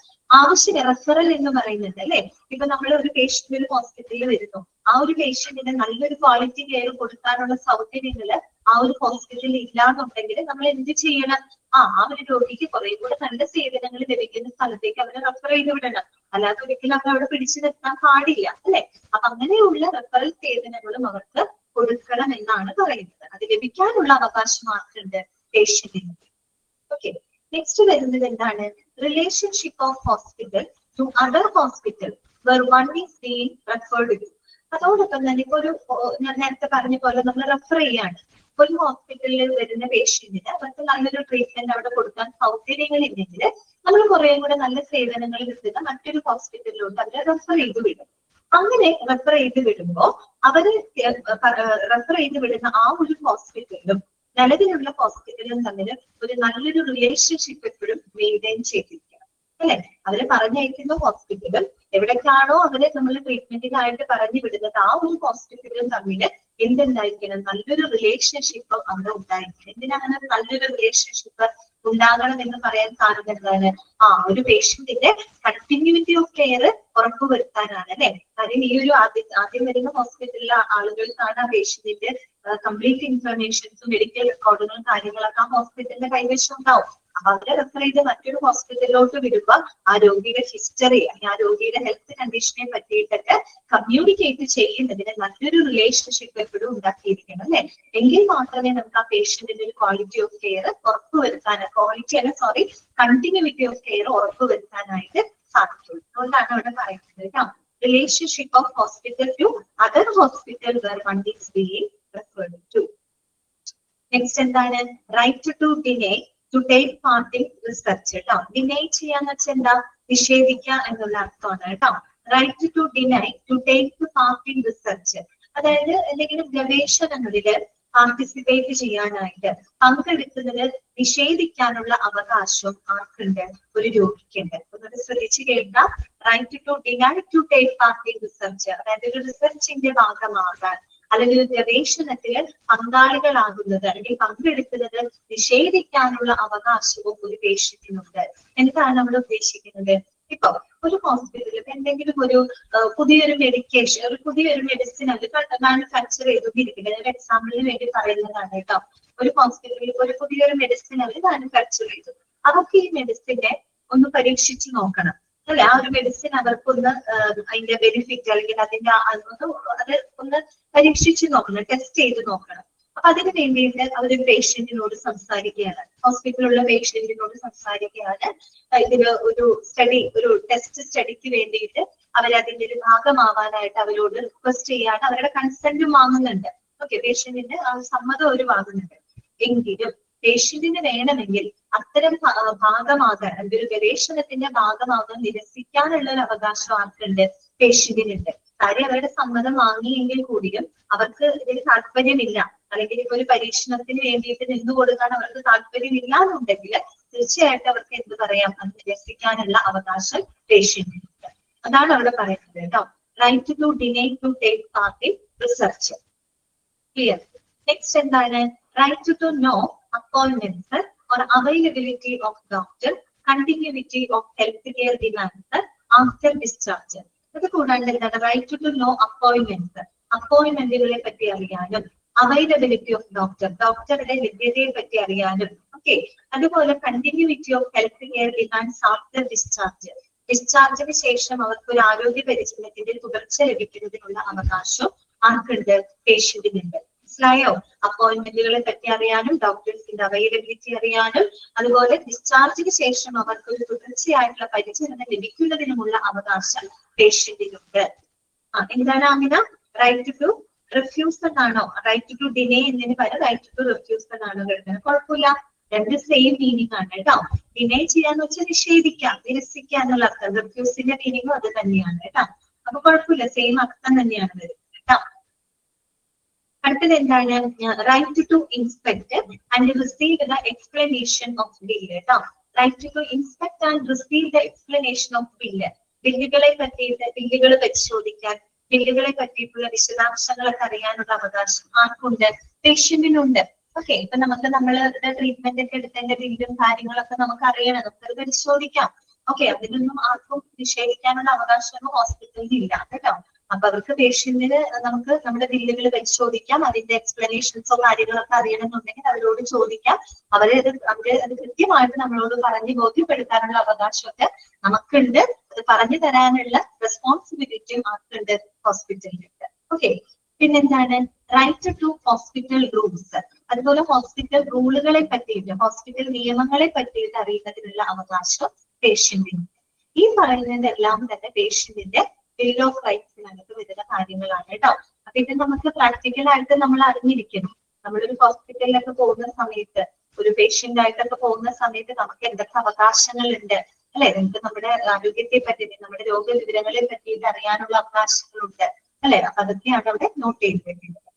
[SPEAKER 2] റെഫറൽ എന്ന് പറയുന്നത് അല്ലെ. ഇപ്പൊ നമ്മൾ ഒരു പേഷ്യന്റ് ഒരു ഹോസ്പിറ്റലിൽ വരുന്നു, ആ ഒരു പേഷ്യന്റിന് നല്ലൊരു ക്വാളിറ്റി കെയർ കൊടുക്കാനുള്ള സൗകര്യങ്ങള് ആ ഒരു ഹോസ്പിറ്റലിൽ ഇല്ലാന്നുണ്ടെങ്കിൽ നമ്മൾ എന്ത് ചെയ്യണം? ആ ഒരു രോഗിക്ക് കുറെ കൂടെ നല്ല സേവനങ്ങൾ ലഭിക്കുന്ന സ്ഥലത്തേക്ക് അവരെ റെഫർ ചെയ്ത് വിടണം. അല്ലാതെ ഒരിക്കലും അവർ അവിടെ പിടിച്ചു നിർത്താൻ പാടില്ല അല്ലെ. അപ്പൊ അങ്ങനെയുള്ള റെഫറൽ സേവനങ്ങളും അവർക്ക് കൊടുക്കണം എന്നാണ് പറയുന്നത്. അത് ലഭിക്കാനുള്ള അവകാശം ആർക്കുണ്ട്? പേഷ്യന്റിന്. ഓക്കെ, നെക്സ്റ്റ് വരുന്നത് എന്താണ്? Relationship of hospital to other hospital where one is being referred to. അതോടൊപ്പം തന്നെ ഇപ്പൊ ഒരു ഞാൻ നേരത്തെ പറഞ്ഞ പോലെ നമ്മൾ റെഫർ ചെയ്യാണ്. ഒരു ഹോസ്പിറ്റലിൽ വരുന്ന പേഷ്യന്റിന് അവർക്ക് നല്ലൊരു ട്രീറ്റ്മെന്റ് അവിടെ കൊടുക്കാൻ സൗകര്യങ്ങളില്ലെങ്കിൽ നമ്മൾ കുറെ കൂടെ നല്ല സേവനങ്ങൾ കിട്ടുന്ന മറ്റൊരു ഹോസ്പിറ്റലിലോട്ട് അവരെ റെഫർ ചെയ്ത് വിടും. അങ്ങനെ റെഫർ ചെയ്ത് വിടുമ്പോ അവര് റെഫർ ചെയ്ത് വിടുന്ന ആ ഒരു ഹോസ്പിറ്റലിലും നിലവിലുള്ള ഹോസ്പിറ്റലും തമ്മിൽ ഒരു നല്ലൊരു റിലേഷൻഷിപ്പ് എപ്പോഴും മെയിൻറ്റെയിൻ ചെയ്തിരിക്കണം അല്ലെ. അവര് പറഞ്ഞയക്കുന്ന ഹോസ്പിറ്റലും എവിടേക്കാണോ അവര് നമ്മൾ ട്രീറ്റ്മെന്റിനായിട്ട് പറഞ്ഞു വിടുന്നത് ആ ഒരു ഹോസ്പിറ്റലും തമ്മിൽ എന്തുണ്ടായിരിക്കണം, നല്ലൊരു റിലേഷൻഷിപ്പ് അവിടെ ഉണ്ടായിരിക്കണം. എന്തിനാണ് നല്ലൊരു റിലേഷൻഷിപ്പ് ഉണ്ടാകണം എന്ന് പറയാൻ കാരണം എന്താണ്? ഒരു പേഷ്യന്റിന്റെ കണ്ടിന്യൂറ്റി ഓഫ് കെയർ ഉറപ്പുവരുത്താനാണ് അല്ലെ. കാര്യം ഈ ഒരു ആദ്യം വരുന്ന ഹോസ്പിറ്റലിലെ ആളുകൾക്കാണ് ആ പേഷ്യന്റിന്റെ കംപ്ലീറ്റ് ഇൻഫർമേഷൻസും മെഡിക്കൽ റെക്കോർഡുകളും കാര്യങ്ങളൊക്കെ ആ ഹോസ്പിറ്റലിന്റെ കൈവശം ഉണ്ടാവും. അപ്പൊ അവരെ റെഫർ ചെയ്ത് മറ്റൊരു ഹോസ്പിറ്റലിലോട്ട് വിടുമ്പോ ആ രോഗിയുടെ ഹിസ്റ്ററി, ആ രോഗിയുടെ ഹെൽത്ത് കണ്ടീഷനെ പറ്റിയിട്ടൊക്കെ കമ്മ്യൂണിക്കേറ്റ് ചെയ്യുന്നതിന് നല്ലൊരു റിലേഷൻഷിപ്പ് എപ്പോഴും ഉണ്ടാക്കിയിരിക്കണം അല്ലെ. എങ്കിൽ മാത്രമേ നമുക്ക് ആ പേഷ്യന്റിന്റെ ഒരു quality of care continuity of care ഉറപ്പുവരുത്താനായിട്ട് സാധിക്കുള്ളൂ. അതുകൊണ്ടാണ് അവിടെ പറയുന്നത് കേട്ടോ, relationship of hospital to other hospital where one is being referred to. Next എന്താണ്? Right to deny to take part in research കേട്ടോ. ഡിനേ ചെയ്യാന്ന് വെച്ചാൽ എന്താ? നിഷേധിക്കുക എന്നുള്ള അർത്ഥമാണ് കേട്ടോ. Right to deny to take part in research, അതായത് എന്തെങ്കിലും ഗവേഷണങ്ങളില് പാർട്ടിസിപ്പേറ്റ് ചെയ്യാനായിട്ട് പങ്കെടുക്കുന്നത് നിഷേധിക്കാനുള്ള അവകാശം ആർക്കുണ്ട്? ഒരു രോഗിക്കുണ്ട്. ഒന്നത് ശ്രദ്ധിച്ചു കേൾക്കാം. Right to deny to take part in research, അതായത് ഒരു റിസർച്ചിന്റെ ഭാഗമാകാൻ അല്ലെങ്കിൽ ഗവേഷണത്തിൽ പങ്കാളികളാകുന്നത് അല്ലെങ്കിൽ പങ്കെടുക്കുന്നത് നിഷേധിക്കാനുള്ള അവകാശവും ഒരു പേഷ്യന്റിനുണ്ട്. എന്താണ് നമ്മൾ ഉദ്ദേശിക്കുന്നത്? ഇപ്പൊ ഒരു ഹോസ്പിറ്റലിൽ എന്തെങ്കിലും ഒരു പുതിയൊരു മെഡിക്കേഷൻ, ഒരു പുതിയൊരു മെഡിസിൻ അവർ മാനുഫാക്ചർ ചെയ്തുകൊണ്ടിരിക്കുന്നത്, ഒരു എക്സാമ്പിളിന് വേണ്ടി പറയുന്നതാണ് കേട്ടോ. ഒരു ഹോസ്പിറ്റലിൽ ഒരു പുതിയൊരു മെഡിസിൻ അവർ മാനുഫാക്ചർ ചെയ്തു. അവർക്ക് ഈ മെഡിസിനെ ഒന്ന് പരീക്ഷിച്ച് നോക്കണം അല്ലെ. ആ ഒരു മെഡിസിൻ അവർക്കൊന്ന് അതിന്റെ ബെനിഫിറ്റ് അല്ലെങ്കിൽ അതിന്റെ അത് ഒന്ന് പരീക്ഷിച്ച് നോക്കണം, ടെസ്റ്റ് ചെയ്ത് നോക്കണം. അപ്പൊ അതിന് വേണ്ടിയിട്ട് അവർ പേഷ്യന്റിനോട് സംസാരിക്കുകയാണ്, ഹോസ്പിറ്റലിലുള്ള പേഷ്യന്റിനോട് സംസാരിക്കുകയാണ്. ഇതിന് ഒരു ടെസ്റ്റ് സ്റ്റഡിക്ക് വേണ്ടിയിട്ട് അവരതിന്റെ ഒരു ഭാഗമാവാനായിട്ട് അവരോട് റിക്വസ്റ്റ് ചെയ്യാണ്. അവരുടെ കൺസെന്റും വാങ്ങുന്നുണ്ട്. ഓക്കെ, പേഷ്യന്റിന്റെ സമ്മതം അവർ വാങ്ങുന്നുണ്ട്. എങ്കിലും പേഷ്യന്റിന് വേണമെങ്കിൽ അത്തരം ഭാഗമാകാൻ, ഒരു ഗവേഷണത്തിന്റെ ഭാഗമാകാൻ നിരസിക്കാനുള്ള ഒരു അവകാശം ആർക്കുണ്ട്? പേഷ്യന്റിനുണ്ട്. കാര്യം അവരുടെ സമ്മതം വാങ്ങിയെങ്കിൽ കൂടിയും അവർക്ക് ഇതിൽ താല്പര്യമില്ല, അല്ലെങ്കിൽ ഇപ്പൊ ഒരു പരീക്ഷണത്തിന് വേണ്ടിയിട്ട് നിന്നു കൊടുക്കാൻ അവർക്ക് താല്പര്യമില്ല എന്നുണ്ടെങ്കിൽ തീർച്ചയായിട്ടും അവർക്ക് എന്ത് പറയാം? അത് നിരസിക്കാനുള്ള അവകാശം പേഷ്യന്റിനുണ്ട്. അതാണ് അവിടെ പറയുന്നത് കേട്ടോ. Right to deny to take part in research. Clear? Next എന്താണ്? Right to know appointments or availability of doctor, continuity of health care demands after discharge. ഇത് കൂടാണ്ട് എന്താണ്? റൈറ്റ് ടു നോ അപ്പോയിന്റ്മെന്റ്സ്, അപ്പോയിന്റ്മെന്റുകളെ പറ്റി അറിയാനും, അവൈലബിലിറ്റി ഓഫ് ഡോക്ടറുടെ ലഭ്യതയെ പറ്റി അറിയാനും. ഓക്കെ, അതുപോലെ continuity of health care demands after discharge, ഡിസ്ചാർജിന് ശേഷം അവർക്ക് ഒരു ആരോഗ്യ പരിചരണത്തിന്റെ തുടർച്ച ലഭിക്കുന്നതിനുള്ള അവകാശം ആർക്കുണ്ട്? പേഷ്യന്റിനുണ്ട്. മനസ്സിലായോ? അപ്പോയിന്റ്മെന്റുകളെ പറ്റി അറിയാനും, ഡോക്ടേഴ്സിന്റെ അവൈലബിലിറ്റി അറിയാനും, അതുപോലെ ഡിസ്ചാർജിന് ശേഷം അവർക്ക് ഒരു തുടർച്ചയായിട്ടുള്ള പരിചരണം ലഭിക്കുന്നതിനുമുള്ള അവകാശം പേഷ്യന്റിനുണ്ട്. എന്താണ് ആമിന? റൈറ്റ് ടു റിഫ്യൂസ് എന്നാണോ? റൈറ്റ് ടു ഡിനേ എന്നതിന് പകരം റൈറ്റ് ടു റിഫ്യൂസ് എന്നാണോ കിടക്കുന്നത്? കുഴപ്പമില്ല, രണ്ട് സെയിം മീനിങ് ആണ് കേട്ടോ. ഡിനേ ചെയ്യാന്ന് വെച്ചാൽ നിഷേധിക്കാം, നിരസിക്കുക എന്നുള്ള അർത്ഥം. റിഫ്യൂസിന്റെ മീനിങ്ങും അത് തന്നെയാണ് കേട്ടോ. അപ്പൊ കുഴപ്പമില്ല, സെയിം അർത്ഥം തന്നെയാണ് വരുന്നത് കേട്ടോ. അടുത്തത് എന്താണ്? Right to inspect and receive the explanation of bill കേട്ടോ. Right to inspect and receive the explanation of bill, ബില്ലുകളെ പറ്റിയിട്ട്, ബില്ലുകൾ പരിശോധിക്കാൻ, ബില്ലുകളെ പറ്റിയിട്ടുള്ള വിശദാംശങ്ങളൊക്കെ അറിയാനുള്ള അവകാശം ആർക്കുണ്ട്? പേഷ്യന്റിനുണ്ട്. ഓക്കെ, ഇപ്പൊ നമ്മളുടെ ട്രീറ്റ്മെന്റ് ഒക്കെ എടുത്തതിന്റെ ബില്ലും കാര്യങ്ങളൊക്കെ നമുക്ക് അറിയണം, നമുക്കത് പരിശോധിക്കാം. ഓക്കെ, അതിനൊന്നും ആർക്കും നിഷേധിക്കാനുള്ള അവകാശമൊന്നും ഹോസ്പിറ്റലിൽ ഇല്ല കേട്ടോ. അപ്പൊ അവർക്ക് പേഷ്യന്റിന് നമുക്ക് നമ്മുടെ ബില്ലുകൾ പരിശോധിക്കാം, അതിന്റെ എക്സ്പ്ലനേഷൻസോ കാര്യങ്ങളൊക്കെ അറിയണമെന്നുണ്ടെങ്കിൽ അവരോട് ചോദിക്കാം. അവര് അത് കൃത്യമായിട്ട് നമ്മളോട് പറഞ്ഞ് ബോധ്യപ്പെടുത്താനുള്ള അവകാശമൊക്കെ നമുക്കുണ്ട്. അത് പറഞ്ഞു തരാനുള്ള റെസ്പോൺസിബിലിറ്റിയും ആർക്കുണ്ട്? ഹോസ്പിറ്റലിനുണ്ട്. ഓക്കെ, പിന്നെന്താണ്? റൈറ്റ് ടു ഹോസ്പിറ്റൽ റൂൾസ്, അതുപോലെ ഹോസ്പിറ്റൽ റൂളുകളെ പറ്റിയിട്ട്, ഹോസ്പിറ്റൽ നിയമങ്ങളെ പറ്റിയിട്ട് അറിയുന്നതിനുള്ള അവകാശം പേഷ്യന്റിനുണ്ട്. ഈ പറയുന്നതെല്ലാം തന്നെ പേഷ്യന്റിന്റെ ബിൽ ഓഫ് റൈറ്റ്സിനകത്ത് വരുന്ന കാര്യങ്ങളാണ് കേട്ടോ. അപ്പൊ ഇത് നമുക്ക് പ്രാക്ടിക്കലായിട്ട് നമ്മൾ അറിഞ്ഞിരിക്കണം. നമ്മളൊരു ഹോസ്പിറ്റലിലൊക്കെ പോകുന്ന സമയത്ത് ഒരു പേഷ്യന്റ് ആയിട്ടൊക്കെ പോകുന്ന സമയത്ത് നമുക്ക് എന്തൊക്കെ അവകാശങ്ങളുണ്ട് അല്ലെ? നമുക്ക് നമ്മുടെ ആരോഗ്യത്തെ പറ്റി, നമ്മുടെ രോഗവിവരങ്ങളെ പറ്റിയിട്ട് അറിയാനുള്ള അവകാശങ്ങളുണ്ട് അല്ലെ? അപ്പൊ അതൊക്കെയാണ് അവിടെ നോട്ട് ചെയ്ത് വെക്കുന്നത്.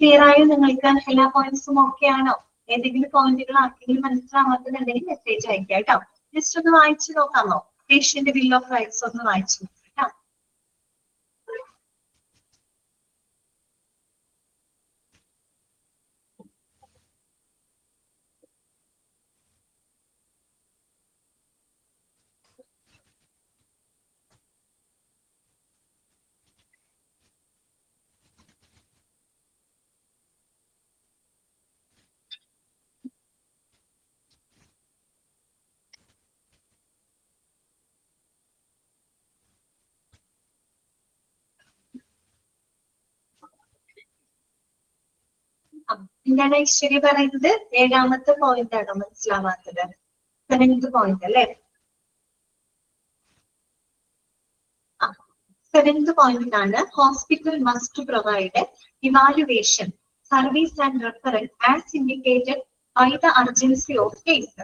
[SPEAKER 2] ക്ലിയർ ആയോ നിങ്ങൾക്ക്? എല്ലാ പോയിന്റ്സും ഓക്കെ ആണോ? ഏതെങ്കിലും പോയിന്റുകൾ ആർക്കെങ്കിലും മനസ്സിലാവാത്തതുണ്ടെങ്കിൽ മെസ്സേജ് അയക്കാം കേട്ടോ. ജസ്റ്റ് ഒന്ന് വായിച്ചു നോക്കാമോ? പേഷ്യന്റ് ബിൽ ഓഫ് റൈറ്റ്സ് ഒന്ന് വായിച്ചു നോക്കാം. എന്താണ് ഐശ്വര്യ പറയുന്നത്? ഏഴാമത്തെ പോയിന്റ് ആണോ മനസ്സിലാവാത്തത്? 7th പോയിന്റ് അല്ലെ? 7th പോയിന്റിലാണ് hospital must provide evaluation service and referral as indicated by the urgency of case.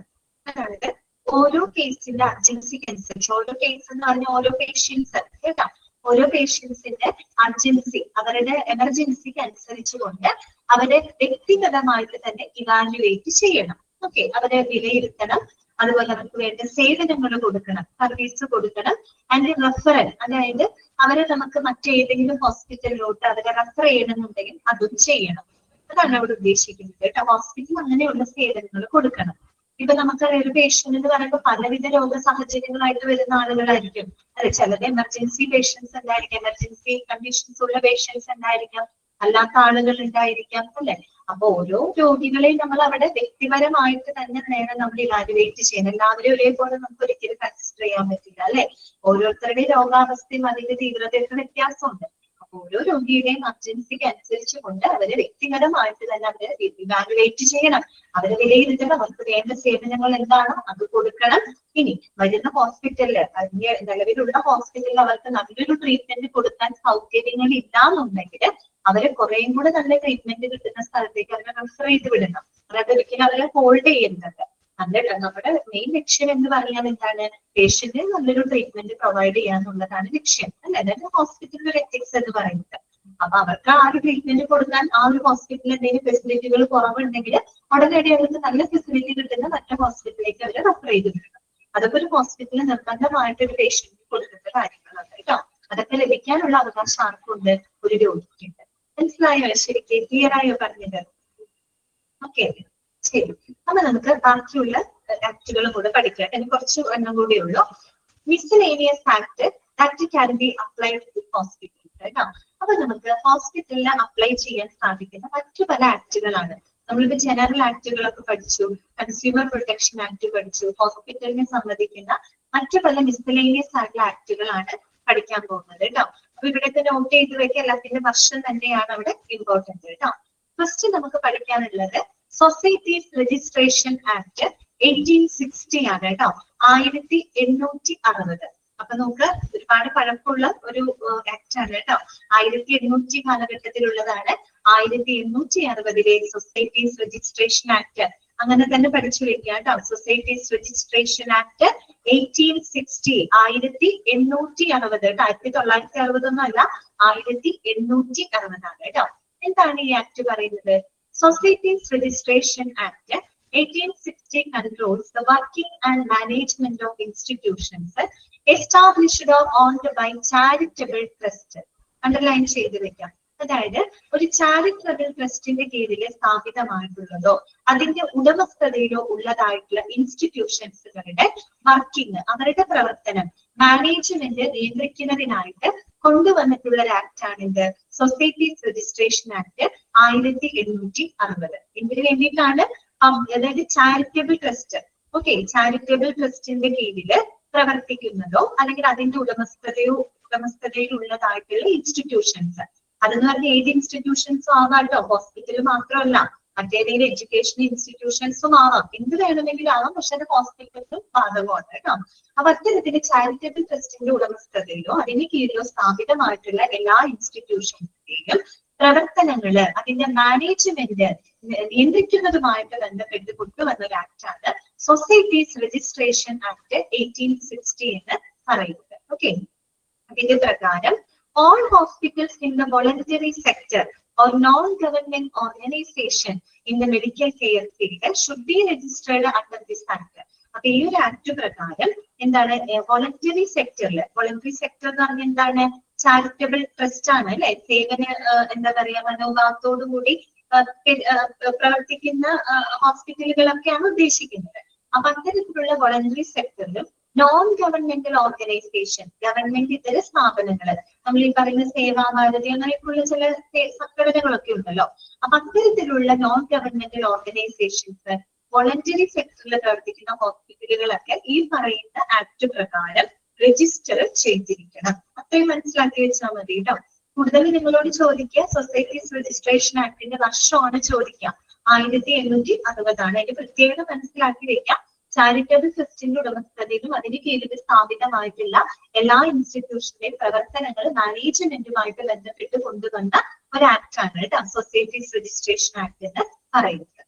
[SPEAKER 2] അതായത് ഓരോ കേസിന്റെ അർജൻസിക്ക് അനുസരിച്ച്, ഓരോ കേസ് എന്ന് പറഞ്ഞാൽ ഓരോ പേഷ്യൻസ് കേട്ടോ, ഓരോ പേഷ്യൻസിന്റെ അർജൻസി, അവരുടെ എമർജൻസിക്ക് അനുസരിച്ചുകൊണ്ട് അവരെ വ്യക്തിഗതമായിട്ട് തന്നെ ഇവാലുവേറ്റ് ചെയ്യണം. ഓക്കെ, അവരെ വിലയിരുത്തണം, അതുപോലെ അവർക്ക് വേണ്ട സേവനങ്ങൾ കൊടുക്കണം, സർവീസ് കൊടുക്കണം. ആൻഡ് റെഫറൽ, അതായത് അവരെ നമുക്ക് മറ്റേതെങ്കിലും ഹോസ്പിറ്റലിലോട്ട് അവരെ റെഫർ ചെയ്യണമെന്നുണ്ടെങ്കിൽ അതും ചെയ്യണം. അതാണ് അവിടെ ഉദ്ദേശിക്കുന്നത് കേട്ടോ. ഹോസ്പിറ്റൽ അങ്ങനെയുള്ള സേവനങ്ങൾ കൊടുക്കണം. ഇപ്പൊ നമുക്കറിയാം ഒരു പേഷ്യന്റ് എന്ന് പറയുമ്പോൾ പലവിധ രോഗ സാഹചര്യങ്ങളായിട്ട് വരുന്ന ആളുകളായിരിക്കും അല്ലെ. ചിലത് എമർജൻസി പേഷ്യൻസ് ഉണ്ടായിരിക്കാം, എമർജൻസി കണ്ടീഷൻസ് ഉള്ള പേഷ്യൻസ് ഉണ്ടായിരിക്കാം, അല്ലാത്ത ആളുകൾ ഉണ്ടായിരിക്കാം അല്ലെ. അപ്പൊ ഓരോ രോഗികളെയും നമ്മൾ അവിടെ വ്യക്തിപരമായിട്ട് തന്നെ വേണം നമ്മൾ ഇവാലുവേറ്റ് ചെയ്യണം. എല്ലാവരും ഒരേപോലെ നമുക്ക് ഒരിക്കലും കൺസിഡർ ചെയ്യാൻ പറ്റില്ല അല്ലെ. ഓരോരുത്തരുടെയും രോഗാവസ്ഥയും അതിന്റെ തീവ്രതയൊക്കെ വ്യത്യാസമുണ്ട്. അപ്പൊ ഓരോ രോഗിയുടെയും അർജൻസിക്ക് അനുസരിച്ച് കൊണ്ട് അവരെ വ്യക്തിഗതമായിട്ട് തന്നെ അവരെ ഇവാലുവേറ്റ് ചെയ്യണം, അവരെ വിലയിരുത്തണം, അവർക്ക് വേണ്ട സേവനങ്ങൾ എന്താണോ അത് കൊടുക്കണം. ഇനി വരുന്ന ഹോസ്പിറ്റലില്, അതിന്റെ നിലവിലുള്ള ഹോസ്പിറ്റലിൽ അവർക്ക് നല്ലൊരു ട്രീറ്റ്മെന്റ് കൊടുക്കാൻ സൗകര്യങ്ങൾ ഇല്ലാന്നുണ്ടെങ്കിൽ അവരെ കുറേയും കൂടെ നല്ല ട്രീറ്റ്മെന്റ് കിട്ടുന്ന സ്ഥലത്തേക്ക് അവരെ റെഫർ ചെയ്ത് വിടണം. അതായത് ഒരിക്കലും അവരെ ഹോൾഡ് ചെയ്യുന്നത്. നമ്മുടെ മെയിൻ ലക്ഷ്യം എന്ന് പറഞ്ഞാൽ എന്താണ്? പേഷ്യന്റിന് നല്ലൊരു ട്രീറ്റ്മെന്റ് പ്രൊവൈഡ് ചെയ്യാന്നുള്ളതാണ് ലക്ഷ്യം അല്ലെ. അതായത് ഹോസ്പിറ്റലിൽ ഒരു എത്തിക്സ് എന്ന് പറയുന്നത്. അപ്പൊ അവർക്ക് ആ ഒരു ട്രീറ്റ്മെന്റ് കൊടുക്കാൻ ആ ഒരു ഹോസ്പിറ്റലിൽ എന്തെങ്കിലും ഫെസിലിറ്റികൾ കുറവുണ്ടെങ്കിൽ ഉടനടി അവർക്ക് നല്ല ഫെസിലിറ്റി കിട്ടുന്ന മറ്റു ഹോസ്പിറ്റലിലേക്ക് അവരെ റെഫർ ചെയ്ത് വിടണം. അതൊക്കെ ഒരു ഹോസ്പിറ്റലിൽ നിർബന്ധമായിട്ട് ഒരു പേഷ്യന്റ് കൊടുക്കേണ്ട കാര്യങ്ങളാണ് കേട്ടോ. അതൊക്കെ ലഭിക്കാനുള്ള അവകാശം ആർക്കുണ്ട്? ഒരു രോഗിക്കുണ്ട്. മനസ്സിലായോ? ശരിക്കും ക്ലിയർ ആയോ പറഞ്ഞത്? ഓക്കെ, ശരി. അപ്പൊ നമുക്ക് ബാക്കിയുള്ള ആക്ടുകളും കൂടെ പഠിക്കാം. ഇനി കുറച്ച് എണ്ണം കൂടെ ഉള്ളൂ. Miscellaneous act can be applied to hospital കേട്ടോ. അപ്പൊ നമുക്ക് ഹോസ്പിറ്റലിൽ അപ്ലൈ ചെയ്യാൻ സാധിക്കുന്ന മറ്റു പല ആക്ടുകളാണ്. നമ്മളിപ്പോ ജനറൽ ആക്ടുകളൊക്കെ പഠിച്ചു, കൺസ്യൂമർ പ്രൊട്ടക്ഷൻ ആക്ട് പഠിച്ചു, ഹോസ്പിറ്റലിനെ സംബന്ധിക്കുന്ന മറ്റു പല മിസ്സലേനിയസ് ആയിട്ടുള്ള ആക്ടുകളാണ് പഠിക്കാൻ പോകുന്നത് കേട്ടോ. അപ്പൊ ഇവിടെയൊക്കെ നോട്ട് ചെയ്ത് വെക്കുക. എല്ലാത്തിന്റെ വർഷം തന്നെയാണ് അവിടെ ഇമ്പോർട്ടന്റ് കേട്ടോ. ഫസ്റ്റ് നമുക്ക് പഠിക്കാനുള്ളത് സൊസൈറ്റീസ് രജിസ്ട്രേഷൻ ആക്ട് 1860 ആണ് കേട്ടോ. 1860. അപ്പൊ നമുക്ക് ഒരുപാട് പഴക്കമുള്ള ഒരു ആക്ട് ആണ് കേട്ടോ. 1800 കാലഘട്ടത്തിലുള്ളതാണ്. 1860 സൊസൈറ്റീസ് രജിസ്ട്രേഷൻ ആക്ട് അങ്ങനെ തന്നെ പഠിച്ചു വെക്കുക കേട്ടോ. സൊസൈറ്റീസ് രജിസ്ട്രേഷൻ ആക്ട് 1860, 1860 കേട്ടോ. 1960 ഒന്നും അല്ല, 1860 കേട്ടോ. എന്താണ് ഈ ആക്ട് പറയുന്നത്? Societies registration act 1860 controls the working and management of institutions established or owned by charitable trust. Underline ചെയ്ത് വെക്കാം. അതായത് ഒരു ചാരിറ്റബിൾ ട്രസ്റ്റിന്റെ കീഴിൽ സ്ഥാപിതമായിട്ടുള്ളതോ അതിന്റെ ഉടമസ്ഥതയിലോ ഉള്ളതായിട്ടുള്ള ഇൻസ്റ്റിറ്റ്യൂഷൻസുകളുടെ വർക്കിംഗ്, അവരുടെ പ്രവർത്തനം, മാനേജ്മെന്റ് നിയന്ത്രിക്കുന്നതിനായിട്ട് കൊണ്ടുവന്നിട്ടുള്ള ഒരു ആക്ട് ആണിത് സൊസൈറ്റീസ് രജിസ്ട്രേഷൻ ആക്ട് 1860. ഇതിനു വേണ്ടിയിട്ടാണ് അതായത് ചാരിറ്റബിൾ ട്രസ്റ്റ്, ഓക്കെ, ചാരിറ്റബിൾ ട്രസ്റ്റിന്റെ കീഴില് പ്രവർത്തിക്കുന്നതോ അല്ലെങ്കിൽ അതിന്റെ ഉടമസ്ഥതയിലുള്ളതായിട്ടുള്ള ഇൻസ്റ്റിറ്റ്യൂഷൻസ്. അതെന്ന് പറഞ്ഞാൽ ഏത് ഇൻസ്റ്റിറ്റ്യൂഷൻസും ആവാം കേട്ടോ. ഹോസ്പിറ്റൽ മാത്രമല്ല, മറ്റേതെങ്കിലും എഡ്യൂക്കേഷൻ ഇൻസ്റ്റിറ്റ്യൂഷൻസും ആവാം, എന്ത് വേണമെങ്കിലും ആവാം. പക്ഷെ അത് ഹോസ്പിറ്റലിനും ബാധകമാണ് കേട്ടോ. അപ്പൊ അത്തരത്തിന് ചാരിറ്റബിൾ ട്രസ്റ്റിന്റെ ഉടമസ്ഥതയിലോ അതിന് കീഴിലോ സ്ഥാപിതമായിട്ടുള്ള എല്ലാ ഇൻസ്റ്റിറ്റ്യൂഷൻസിന്റെയും പ്രവർത്തനങ്ങള് അതിന്റെ മാനേജ്മെന്റ് നിയന്ത്രിക്കുന്നതുമായിട്ട് ബന്ധപ്പെട്ട് കൊണ്ടുവന്ന ഒരു ആക്ടാണ് സൊസൈറ്റീസ് രജിസ്ട്രേഷൻ ആക്ട് 1860 എന്ന് പറയുന്നത്. ഓക്കെ, അതിന്റെ പ്രകാരം all hospitals in the voluntary sector or non-government organization in the medical care field should be registered under this act. അപ്പൊ ഈ ഒരു ആക്ട് പ്രകാരം എന്താണ് വോളണ്ടറി സെക്ടറിൽ, വോളണ്ടറി സെക്ടർ എന്ന് പറഞ്ഞാൽ എന്താണ്, ചാരിറ്റബിൾ ട്രസ്റ്റ് ആണ് അല്ലെ, സേവന എന്താ പറയാ മനോഭാവത്തോടു കൂടി പ്രവർത്തിക്കുന്ന ഹോസ്പിറ്റലുകളൊക്കെയാണ് ഉദ്ദേശിക്കുന്നത്. അപ്പൊ അത്തരത്തിലുള്ള വോളണ്ടറി സെക്ടറിലും നോൺ ഗവൺമെന്റൽ ഓർഗനൈസേഷൻ, ഗവൺമെന്റ് ഇതര സ്ഥാപനങ്ങൾ, നമ്മൾ ഈ പറയുന്ന സേവാഭാരതി അങ്ങനെയൊക്കെയുള്ള ചില സംഘടനകളൊക്കെ ഉണ്ടല്ലോ. അപ്പൊ അത്തരത്തിലുള്ള നോൺ ഗവൺമെന്റൽ ഓർഗനൈസേഷൻസ്, വോളണ്ടറി സെക്ടറിൽ പ്രവർത്തിക്കുന്ന ഹോസ്പിറ്റലുകളൊക്കെ ഈ പറയുന്ന ആക്ട് പ്രകാരം രജിസ്റ്റർ ചെയ്തിരിക്കണം. അത്രയും മനസ്സിലാക്കി വെച്ചാൽ മതി കേട്ടോ. കൂടുതൽ നിങ്ങളോട് ചോദിക്കുക സൊസൈറ്റീസ് രജിസ്ട്രേഷൻ ആക്ടിന്റെ വർഷമാണ് ചോദിക്കുക. 1860. അതിന്റെ പ്രത്യേകത മനസ്സിലാക്കി വെക്കാം. ചാരിറ്റബിൾ ട്രസ്റ്റിന്റെ ഉടമസ്ഥതയിലും അതിന് കീഴിൽ സ്ഥാപിതമായിട്ടുള്ള എല്ലാ ഇൻസ്റ്റിറ്റ്യൂഷന്റെയും പ്രവർത്തനങ്ങൾ മാനേജ്മെന്റുമായിട്ട് ബന്ധപ്പെട്ട് കൊണ്ടുവന്ന ഒരു ആക്ട് ആണ് കേട്ടോ സൊസൈറ്റീസ് രജിസ്ട്രേഷൻ ആക്ട് എന്ന് പറയുന്നത്.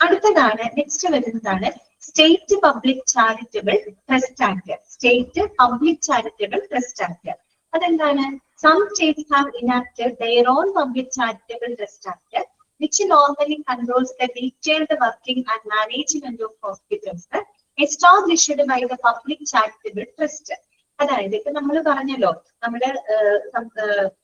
[SPEAKER 2] അടുത്തതാണ് നെക്സ്റ്റ് വരുന്നതാണ് state public charitable trust act. State public charitable trust act അതെന്താണ്? Some states have enacted their own public charitable trust act which normally controls the detailed working and management of hospitals established by the public charitable trust. അതായത് ഇപ്പൊ നമ്മൾ പറഞ്ഞല്ലോ നമ്മുടെ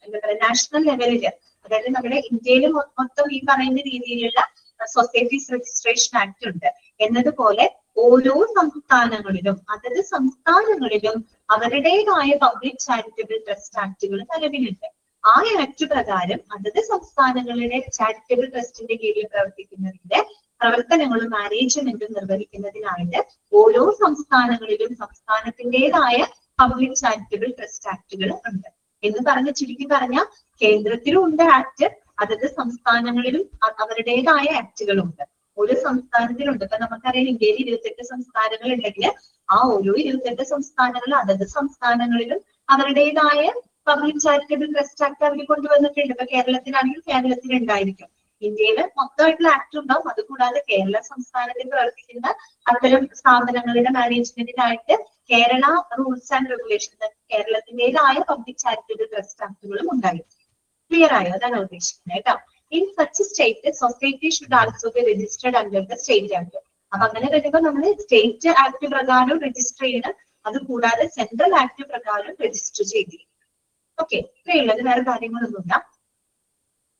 [SPEAKER 2] എന്താ പറയുക നാഷണൽ ലെവലില്, അതായത് നമ്മുടെ ഇന്ത്യയിൽ മൊത്തം ഈ പറയുന്ന രീതിയിലുള്ള സൊസൈറ്റീസ് രജിസ്ട്രേഷൻ ആക്ട് ഉണ്ട് എന്നതുപോലെ ഓരോ സംസ്ഥാനങ്ങളിലും അതത് സംസ്ഥാനങ്ങളിലും അവരുടേതായ പബ്ലിക് ചാരിറ്റബിൾ ട്രസ്റ്റ് ആക്ടുകൾ നിലവിലുണ്ട്. ആ ആക്ട് പ്രകാരം അതത് സംസ്ഥാനങ്ങളിലെ ചാരിറ്റബിൾ ട്രസ്റ്റിന്റെ കീഴിൽ പ്രവർത്തിക്കുന്നതിന്റെ പ്രവർത്തനങ്ങളും മാനേജ്മെന്റും നിർവഹിക്കുന്നതിനായിട്ട് ഓരോ സംസ്ഥാനങ്ങളിലും സംസ്ഥാനത്തിൻ്റെതായ പബ്ലിക് ചാരിറ്റബിൾ ട്രസ്റ്റ് ആക്ടുകൾ ഉണ്ട് എന്ന് പറഞ്ഞ് ചുരുക്കി പറഞ്ഞാൽ കേന്ദ്രത്തിലും ഉണ്ട് ആക്ട്, അതത് സംസ്ഥാനങ്ങളിലും അവരുടേതായ ആക്ടുകളുണ്ട്. ഓരോ സംസ്ഥാനത്തിലുണ്ട്. ഇപ്പൊ നമുക്കറിയാം ഇന്ത്യയിൽ 28 സംസ്ഥാനങ്ങൾ ഉണ്ടെങ്കിൽ ആ ഓരോ 28 സംസ്ഥാനങ്ങളും അതത് സംസ്ഥാനങ്ങളിലും അവരുടേതായ പബ്ലിക് ചാരിറ്റബിൾ ട്രസ്റ്റ് ആക്ട് അവർ കൊണ്ടുവന്നിട്ടുണ്ട്. ഇപ്പൊ കേരളത്തിലാണെങ്കിൽ കേരളത്തിൽ ഉണ്ടായിരിക്കും. ഇന്ത്യയില് മൊത്തമായിട്ടുള്ള ആക്ട് ഉണ്ടാവും. അതുകൂടാതെ കേരള സംസ്ഥാനത്തിൽ പ്രവർത്തിക്കുന്ന അത്തരം സ്ഥാപനങ്ങളുടെ മാനേജ്മെന്റിനായിട്ട് കേരള റൂൾസ് ആൻഡ് റെഗുലേഷൻസ്, കേരളത്തിൻ്റെതായ പബ്ലിക് ചാരിറ്റബിൾ ട്രസ്റ്റ് ആക്ടുകളും ഉണ്ടായിരിക്കും. ക്ലിയർ ആയോ? അതാണ് ഉദ്ദേശിക്കുന്നത് കേട്ടോ. In such state society should also be registered under the state act. അപ്പൊ അങ്ങനെ വരുമ്പോൾ നമ്മൾ സ്റ്റേറ്റ് ആക്ട് പ്രകാരം രജിസ്റ്റർ ചെയ്യണം. അത് കൂടാതെ സെൻട്രൽ ആക്ട് പ്രകാരം രജിസ്റ്റർ ചെയ്തിരിക്കും. ഓക്കെ, ഇത്രയുള്ളത്, വേറെ കാര്യങ്ങളൊന്നുമില്ല.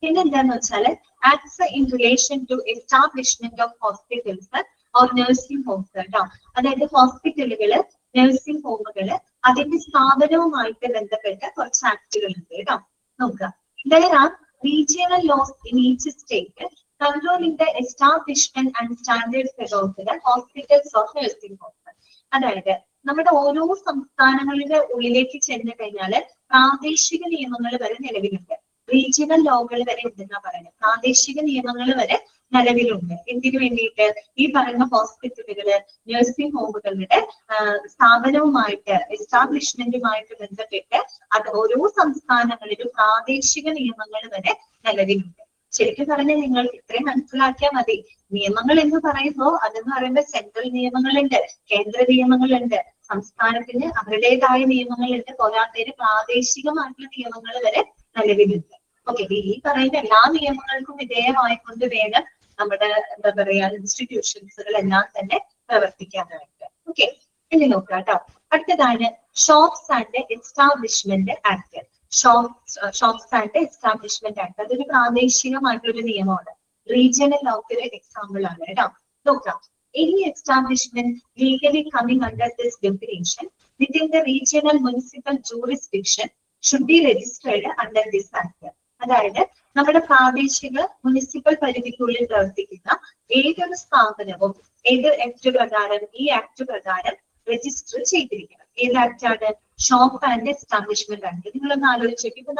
[SPEAKER 2] പിന്നെ എന്താന്ന് വെച്ചാല് acts in relation to establishment of hospitals or nursing homes കേട്ടോ. അതായത് ഹോസ്പിറ്റലുകള്, നഴ്സിംഗ് ഹോമുകള്, അതിന്റെ സ്ഥാപനവുമായിട്ട് ബന്ധപ്പെട്ട കുറച്ച് ആക്ടുകൾ ഉണ്ട് കേട്ടോ. നോക്കുക. There are regional laws in each state controlling the establishment and standards about the hospitals or nursing homes. അതായത് നമ്മുടെ ഓരോ സംസ്ഥാനങ്ങളുടെ ഉള്ളിലേക്ക് ചെന്ന് കഴിഞ്ഞാൽ പ്രാദേശിക നിയമങ്ങൾ വരെ നിലവിലുണ്ട്. റീജിയണൽ ലോകൾ വരെ ഉണ്ടെന്നാ പറയുന്നത്. പ്രാദേശിക നിയമങ്ങൾ വരെ നിലവിലുണ്ട്. എന്തിനു വേണ്ടിയിട്ട്? ഈ പറയുന്ന ഹോസ്പിറ്റലുകള്, നഴ്സിംഗ് ഹോമുകളുടെ സ്ഥാപനവുമായിട്ട്, എസ്റ്റാബ്ലിഷ്മെന്റുമായിട്ട് ബന്ധപ്പെട്ട് അത് ഓരോ സംസ്ഥാനങ്ങളിലും പ്രാദേശിക നിയമങ്ങൾ വരെ നിലവിലുണ്ട്. ശരിക്കും പറഞ്ഞാൽ നിങ്ങൾ ഇത്രയും മനസ്സിലാക്കിയാൽ മതി. നിയമങ്ങൾ എന്ന് പറയുമ്പോൾ അതെന്ന് പറയുമ്പോൾ സെൻട്രൽ നിയമങ്ങളുണ്ട്, കേന്ദ്ര നിയമങ്ങളുണ്ട്, സംസ്ഥാനത്തിന് അവരുടേതായ നിയമങ്ങളുണ്ട്, പോരാത്തതിന് പ്രാദേശികമായിട്ടുള്ള നിയമങ്ങൾ വരെ നിലവിലുണ്ട്. ഓക്കെ, ഈ പറയുന്ന എല്ലാ നിയമങ്ങൾക്കും വിധേയമായിക്കൊണ്ട് വേണം നമ്മുടെ എന്താ പറയാ ഇൻസ്റ്റിറ്റ്യൂഷൻസുകളെല്ലാം തന്നെ പ്രവർത്തിക്കാനായിട്ട്. ഓക്കെ, ഇനി നോക്കാം കേട്ടോ. അടുത്തതാണ് shops and establishment act. Shops and establishment act അതൊരു പ്രാദേശികമായിട്ടുള്ളൊരു നിയമമാണ്. റീജിയണൽ ലോക്ക് ഒരു എക്സാമ്പിൾ ആണ് കേട്ടോ. നോക്കാം. Any establishment legally coming under this definition within the regional municipal jurisdiction should be registered under this act. അതായത് നമ്മുടെ പ്രാദേശിക മുനിസിപ്പൽ പരിധിക്കുള്ളിൽ പ്രവർത്തിക്കുന്ന ഏതൊരു സ്ഥാപനവും ഏത് ആക്ട് പ്രകാരം, ഈ ആക്ട് പ്രകാരം രജിസ്റ്റർ ചെയ്തിരിക്കണം. ഏത് ആക്ടാണ്? Shop and establishment act. നിങ്ങളൊന്ന് ആലോചിച്ചു. ഇപ്പൊ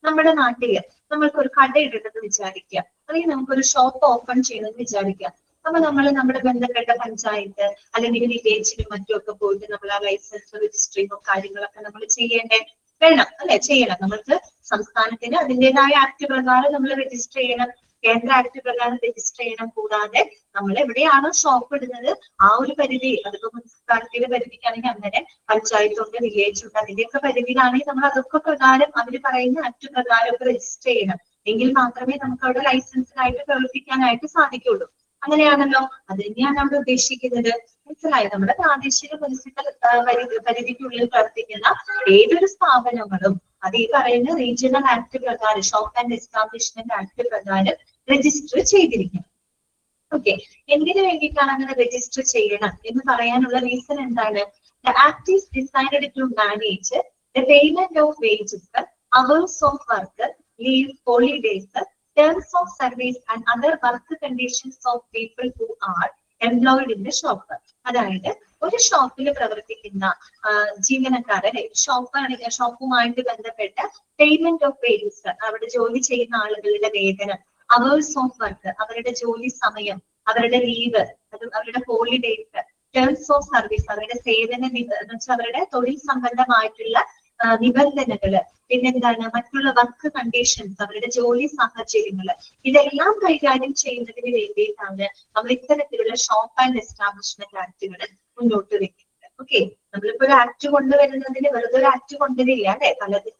[SPEAKER 2] നമ്മുടെ നാട്ടില് നമ്മൾക്കൊരു കട ഇടണമെന്ന് വിചാരിക്കുക, അല്ലെങ്കിൽ നമുക്കൊരു ഷോപ്പ് ഓപ്പൺ ചെയ്യണമെന്ന് വിചാരിക്കുക. അപ്പൊ നമ്മൾ നമ്മുടെ ബന്ധപ്പെട്ട പഞ്ചായത്ത് അല്ലെങ്കിൽ വില്ലേജിലും മറ്റുമൊക്കെ പോയിട്ട് നമ്മൾ ആ ലൈസൻസ് രജിസ്റ്ററിങ്ങോ കാര്യങ്ങളൊക്കെ നമ്മൾ ചെയ്യേണ്ടേ? വേണം അല്ലെ, ചെയ്യണം. നമ്മൾക്ക് സംസ്ഥാനത്തിന് അതിൻ്റെതായ ആക്ട് പ്രകാരം നമ്മൾ രജിസ്റ്റർ ചെയ്യണം, കേന്ദ്ര ആക്ട് പ്രകാരം രജിസ്റ്റർ ചെയ്യണം. കൂടാതെ നമ്മൾ എവിടെയാണോ ഷോപ്പ് ഇടുന്നത് ആ ഒരു പരിധി, അതിപ്പോ മുനിസിപ്പാലിറ്റിയുടെ പരിധിക്കാണെങ്കിൽ അങ്ങനെ, പഞ്ചായത്ത് ഉണ്ട്, വില്ലേജ് ഉണ്ട്, അതിന്റെയൊക്കെ പരിധിയിലാണെങ്കിൽ നമ്മൾ അതൊക്കെ പ്രകാരം അവർ പറയുന്ന ആക്ട് പ്രകാരം ഒക്കെ രജിസ്റ്റർ ചെയ്യണം. എങ്കിൽ മാത്രമേ നമുക്ക് അവിടെ ലൈസൻസിനായിട്ട് പ്രവർത്തിക്കാനായിട്ട് സാധിക്കുള്ളൂ. അങ്ങനെയാണല്ലോ, അത് തന്നെയാണ് അവിടെ ഉദ്ദേശിക്കുന്നത്. മനസ്സിലായോ? നമ്മുടെ പ്രാദേശിക മുനിസിപ്പൽ പരിധിക്കുള്ളിൽ പ്രവർത്തിക്കുന്ന ഏതൊരു സ്ഥാപനങ്ങളും അത് ഈ പറയുന്ന റീജിയണൽ ആക്ട് പ്രകാരം, ഷോപ്പ് ആൻഡ് എസ്റ്റാബ്ലിഷ്മെന്റ് ആക്ട് പ്രകാരം രജിസ്റ്റർ ചെയ്തിരിക്കണം. ഓക്കെ, എന്തിനു വേണ്ടിയിട്ടാണ് അങ്ങനെ രജിസ്റ്റർ ചെയ്യണം എന്ന് പറയാനുള്ള റീസൺ എന്താണ്? The act is designed to manage the payment of wages, hours of work, leave, holidays, terms of service and other work conditions of people who are employed in the shop. അതായത് ഒരു ഷോപ്പിൽ പ്രവർത്തിക്കുന്ന ജീവനക്കാരെ, ഷോപ്പുമായിട്ട് ബന്ധപ്പെട്ട പേയ്മെന്റ് ഓഫ് വേജസ്, അവിടെ ജോലി ചെയ്യുന്ന ആളുകളുടെ വേതനം, അവേഴ്സ് ഓഫ് വർക്ക്, അവരുടെ ജോലി സമയം, അവരുടെ ലീവ്, അവരുടെ ഹോളിഡേസ്, ടേംസ് ഓഫ് സർവീസ്, അവരുടെ സേവന അവരുടെ തൊഴിൽ സംബന്ധമായിട്ടുള്ള നിബന്ധനകള്, പിന്നെന്താണ് മറ്റുള്ള വർക്ക് കണ്ടീഷൻസ്, അവരുടെ ജോലി സാഹചര്യങ്ങള്, ഇതെല്ലാം കൈകാര്യം ചെയ്യുന്നതിന് വേണ്ടിയിട്ടാണ് നമ്മൾ ഇത്തരത്തിലുള്ള ഷോപ്പ് ആൻഡ് എസ്റ്റാബ്ലിഷ്മെന്റ് ആക്ടുകൾ മുന്നോട്ട് വെക്കുന്നത്. ഓക്കെ, നമ്മളിപ്പോ ഒരു ആക്ട് കൊണ്ടുവരുന്നതിന് വെറുതെ ഒരു ആക്ട് കൊണ്ടുവരില്ല അല്ലെ,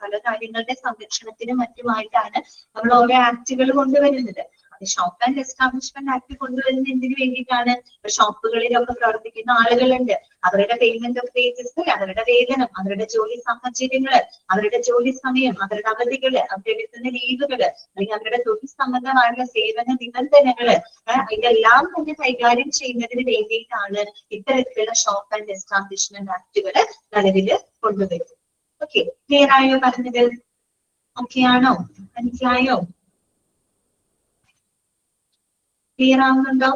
[SPEAKER 2] പല കാര്യങ്ങളുടെ സംരക്ഷണത്തിനും മറ്റുമായിട്ടാണ് നമ്മൾ ഓരോ ആക്ടുകൾ കൊണ്ടുവരുന്നത്. ഷോപ്പ് ആൻഡ് എസ്റ്റാബ്ലിഷ്മെന്റ് ആക്ട് കൊണ്ടുവരുന്നത് എന്തിനു വേണ്ടിയിട്ടാണ്? ഷോപ്പുകളിലൊക്കെ പ്രവർത്തിക്കുന്ന ആളുകളുണ്ട്, അവരുടെ പേയ്മെന്റ് ഓഫ് വേജസ്, അവരുടെ വേതനം, അവരുടെ ജോലി സാഹചര്യങ്ങള്, അവരുടെ ജോലി സമയം, അവരുടെ അവധികള്, അവരുടെ എടുക്കുന്ന ലീവുകള്, അല്ലെങ്കിൽ അവരുടെ തൊഴിൽ സംബന്ധമായുള്ള സേവന നിബന്ധനകള്, ഇതെല്ലാം തന്നെ കൈകാര്യം ചെയ്യുന്നതിന് വേണ്ടിയിട്ടാണ് ഇത്തരത്തിലുള്ള ഷോപ്പ് ആൻഡ് എസ്റ്റാബ്ലിഷ്മെന്റ് ആക്ടുകൾ നിലവിൽ കൊണ്ടുവരുന്നത്. ഓക്കെ, ക്ലിയർ ആയോ പറഞ്ഞത്? ഓക്കെ ആണോ? മനസ്സിലായോ? ക്ലിയർ ആവുന്നുണ്ടോ?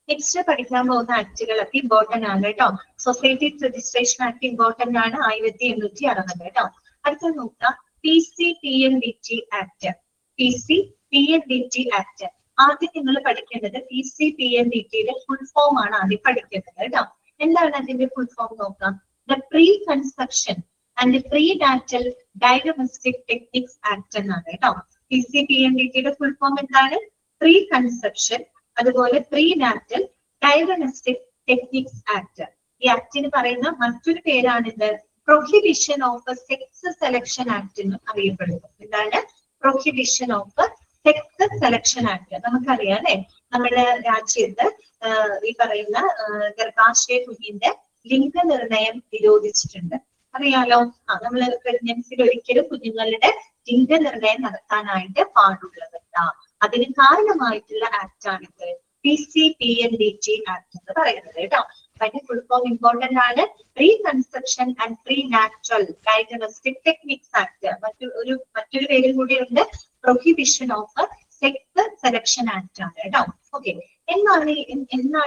[SPEAKER 2] നെക്സ്റ്റ് പഠിക്കാൻ പോകുന്ന ആക്ടുകളൊക്കെ ഇമ്പോർട്ടന്റ് ആണ് കേട്ടോ. സൊസൈറ്റീസ് രജിസ്ട്രേഷൻ ആക്ട് ഇമ്പോർട്ടന്റ് ആണ്, 1860 കേട്ടോ. അടുത്ത നോക്കാം, PCPNDT ആക്ട്. PCPNDT ആക്ട് ആദ്യം നിങ്ങൾ പഠിക്കേണ്ടത് PCPNDTയുടെ ഫുൾ ഫോം ആണ് ആദ്യം പഠിക്കേണ്ടത് കേട്ടോ. എന്താണ് അതിന്റെ ഫുൾ ഫോം നോക്കാം. The pre conception and prenatal diagnostic techniques act എന്നാണ് കേട്ടോ. PCPNDTയുടെ ഫുൾ ഫോം എന്താണ്? പ്രീ കൺസെപ്ഷൻ, അതുപോലെ പ്രീനാറ്റൽ ഡയഗ്നോസ്റ്റിക് ടെക്നിക്സ് ആക്ട്. ഈ ആക്ടിന് പറയുന്ന മറ്റൊരു പേരാണിത് prohibition of sex selection act എന്ന് അറിയപ്പെടുന്നു. എന്താണ്? Prohibition of sex selection act. നമുക്കറിയാം അല്ലെ, നമ്മുടെ രാജ്യത്ത് ഈ പറയുന്ന ഗർഭാശയ കുഞ്ഞിന്റെ ലിംഗനിർണയം നിരോധിച്ചിട്ടുണ്ട്, അറിയാലോ. നമ്മള് പ്രഗ്നൻസിയിൽ ഒരിക്കലും കുഞ്ഞുങ്ങളുടെ ലിംഗനിർണയം നടത്താനായിട്ട് പാടുള്ളതല്ല. അതിന് കാരണമായിട്ടുള്ള ആക്ട് ആണിത് PCPNDT ആക്ട് എന്ന് പറയുന്നത് കേട്ടോ. അതിന്റെ ഫുൾ ഫോം ഇമ്പോർട്ടന്റ് ആണ്. Pre conception and pre natural diagnostic techniques act. മറ്റൊരു പേരും കൂടി ഉണ്ട്, prohibition of sex selection act ആണ് കേട്ടോ. ഓക്കെ, എന്നാണ്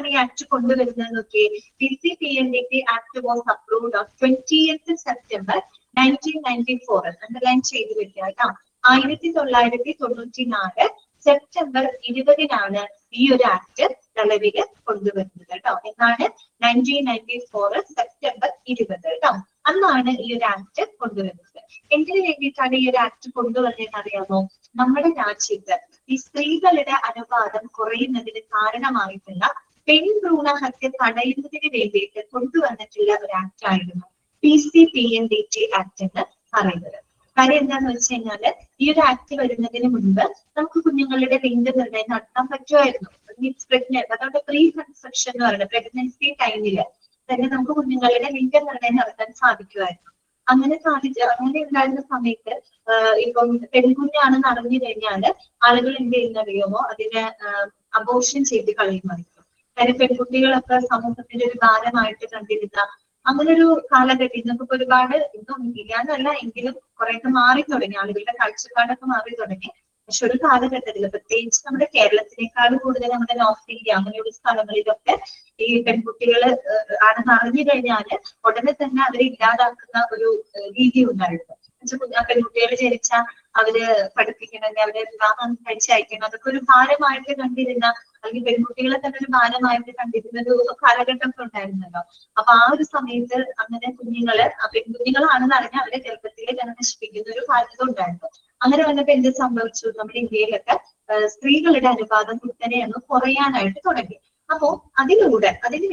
[SPEAKER 2] ഈ ആക്ട് കൊണ്ടുവരുന്നത് നോക്കി. PCPNDT act was approved on 20th September 1994. Underline ചെയ്ത് വെക്കുക കേട്ടോ. 1994 സെപ്റ്റംബർ 20 ഈ ഒരു ആക്ട് നിലവിൽ കൊണ്ടുവരുന്നത് കേട്ടോ. എന്നാണ് 1994 സെപ്റ്റംബർ 20 കേട്ടോ. അന്നാണ് ഈ ഒരു ആക്ട് കൊണ്ടുവരുന്നത്. എന്തിനു വേണ്ടിയിട്ടാണ് ഈ ഒരു ആക്ട് കൊണ്ടുവരുന്നതെന്ന് അറിയാമോ? നമ്മുടെ രാജ്യത്ത് ഈ സ്ത്രീകളുടെ അനുപാതം കുറയുന്നതിന് കാരണമായിട്ടുള്ള പെൺഭ്രൂണ ഹത്യ തടയുന്നതിന് വേണ്ടിയിട്ട് കൊണ്ടുവന്നിട്ടുള്ള ഒരു ആക്ട് ആയിരുന്നു PCPNDT ആക്ട് എന്ന് പറയുന്നത്. കാര്യം എന്താന്ന് വെച്ച് കഴിഞ്ഞാല്, ഈ ഒരു ആക്ട് വരുന്നതിന് മുൻപ് നമുക്ക് കുഞ്ഞുങ്ങളുടെ ലിംഗനിർണയം നടത്താൻ പറ്റുമായിരുന്നു. അതുകൊണ്ട് പ്രീ കൺസെപ്ഷൻ എന്ന് പറയുന്നത് പ്രഗ്നൻസി ടൈമില് തന്നെ നമുക്ക് കുഞ്ഞുങ്ങളുടെ ലിംഗനിർണയം നടത്താൻ സാധിക്കുമായിരുന്നു. അങ്ങനെ ഉണ്ടായിരുന്ന സമയത്ത് ഇപ്പം പെൺകുഞ്ഞാണെന്ന് അറിഞ്ഞു കഴിഞ്ഞാല് ആളുകൾ എന്ത് ചെയ്യുന്നറിയുമോ, അതിനെ അബോർഷൻ ചെയ്ത് കളയുമായിരുന്നു. കാര്യം പെൺകുട്ടികളൊക്കെ സമൂഹത്തിന്റെ ഒരു ഭാരമായിട്ട് കണ്ടിരുന്ന അങ്ങനെ ഒരു കാലഘട്ടം ഇന്നൊക്കെ ഒരുപാട്, ഇന്നും ഇല്ലാന്നല്ല എങ്കിലും കുറെയൊക്കെ മാറി തുടങ്ങി, ആളുകളുടെ കാഴ്ചപ്പാടൊക്കെ മാറി തുടങ്ങി. പക്ഷെ ഒരു കാലഘട്ടത്തിൽ പ്രത്യേകിച്ച് നമ്മുടെ കേരളത്തിനേക്കാൾ കൂടുതൽ നമ്മുടെ നോർത്ത് ഇന്ത്യ അങ്ങനെയുള്ള സ്ഥലങ്ങളിലൊക്കെ ഈ പെൺകുട്ടികള് ആണെന്ന് അറിഞ്ഞു കഴിഞ്ഞാല് ഉടനെ തന്നെ അവരെ ഇല്ലാതാക്കുന്ന ഒരു രീതി ഉണ്ടായിരുന്നു. പെൺകുട്ടികൾ ജനിച്ച അവര് പഠിപ്പിക്കണം, അവരെ വിവാഹം കഴിച്ചയക്കണം, അതൊക്കെ ഒരു ഭാരമായിട്ട് കണ്ടിരുന്ന, അല്ലെങ്കിൽ പെൺകുട്ടികളെ തന്നെ ഒരു ഭാരമായിട്ട് കണ്ടിരുന്ന ഒരു കാലഘട്ടമൊക്കെ ഉണ്ടായിരുന്നല്ലോ. അപ്പൊ ആ ഒരു സമയത്ത് അങ്ങനെ കുഞ്ഞുങ്ങള് പെൺകുഞ്ഞുങ്ങളാണെന്ന് അറിഞ്ഞാൽ അവരെ ഗർഭത്തിലെ തന്നെ നശിപ്പിക്കുന്ന ഒരു ബാധ്യത ഉണ്ടായിരുന്നു. അങ്ങനെ വന്നപ്പോ എന്ത് സംഭവിച്ചു? നമ്മുടെ ഇന്ത്യയിലൊക്കെ സ്ത്രീകളുടെ അനുപാതം കുത്തനെ അങ്ങ് കുറയാനായിട്ട് തുടങ്ങി. അപ്പോ അതിന്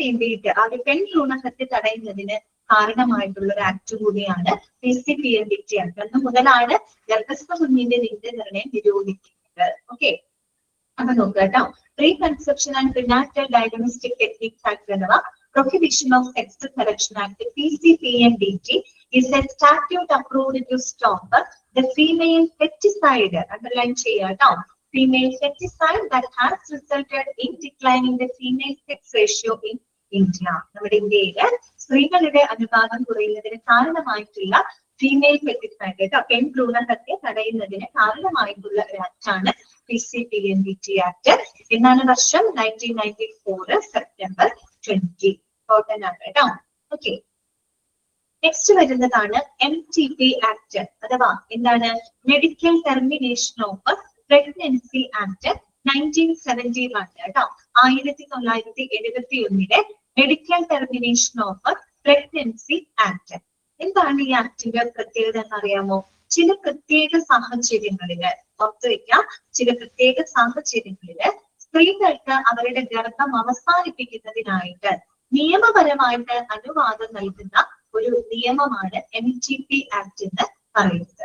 [SPEAKER 2] വേണ്ടിയിട്ട് ആ ഒരു പെൺഭ്രൂണഹത്യ തടയുന്നതിന് കാരണമായിട്ടുള്ള ഒരു ആക്ട് കൂടിയാണ് PCPNDT ആക്ട്. അന്ന് മുതലാണ് ഗർഭസ്ഥ കുഞ്ഞിന്റെ ലിംഗനിർണയം നിരോധിക്കുന്നത്. ഓക്കെ, അപ്പൊ നോക്കുക കേട്ടോ. Pre conception and prenatal diagnostic techniques act അഥവാ Prohibition of Sex Selection Act PCPNDT is a statute approved to stop the female feticide, underline ചെയ്യുക കേട്ടോ, female feticide that has resulted in declining the female sex ratio in India. നമ്മുടെ ഇന്ത്യയില് സ്ത്രീകളുടെ അനുപാതം കുറയുന്നതിന് കാരണമായിട്ടുള്ള ഫീമെയിൽ ഫെറ്റിസൈഡ് കേട്ടോ, പെൺഭ്രൂണഹത്യ തടയുന്നതിന് കാരണമായിട്ടുള്ള ഒരു ആക്ടാണ് PCPNDT ആക്ട്. എന്നാണ് വർഷം 1994 സെപ്റ്റംബർ 20. ഇമ്പോർട്ടന്റ് ആണ് കേട്ടോ. ഓക്കെ, നെക്സ്റ്റ് വരുന്നതാണ് MTP ആക്ട് അഥവാ എന്താണ്? Medical termination of pregnancy act 1971 കേട്ടോ. 1971 medical termination of pregnancy act. എന്താണ് ഈ ആക്ടിന്റെ പ്രത്യേകത എന്നറിയാമോ? ചില പ്രത്യേക സാഹചര്യങ്ങളില് ഓർത്തുവെക്കാം, ചില പ്രത്യേക സാഹചര്യങ്ങളില് സ്ത്രീകൾക്ക് അവരുടെ ഗർഭം അവസാനിപ്പിക്കുന്നതിനായിട്ട് നിയമപരമായിട്ട് അനുവാദം നൽകുന്ന ഒരു നിയമമാണ് MTP ആക്ട് എന്ന് പറയുന്നത്.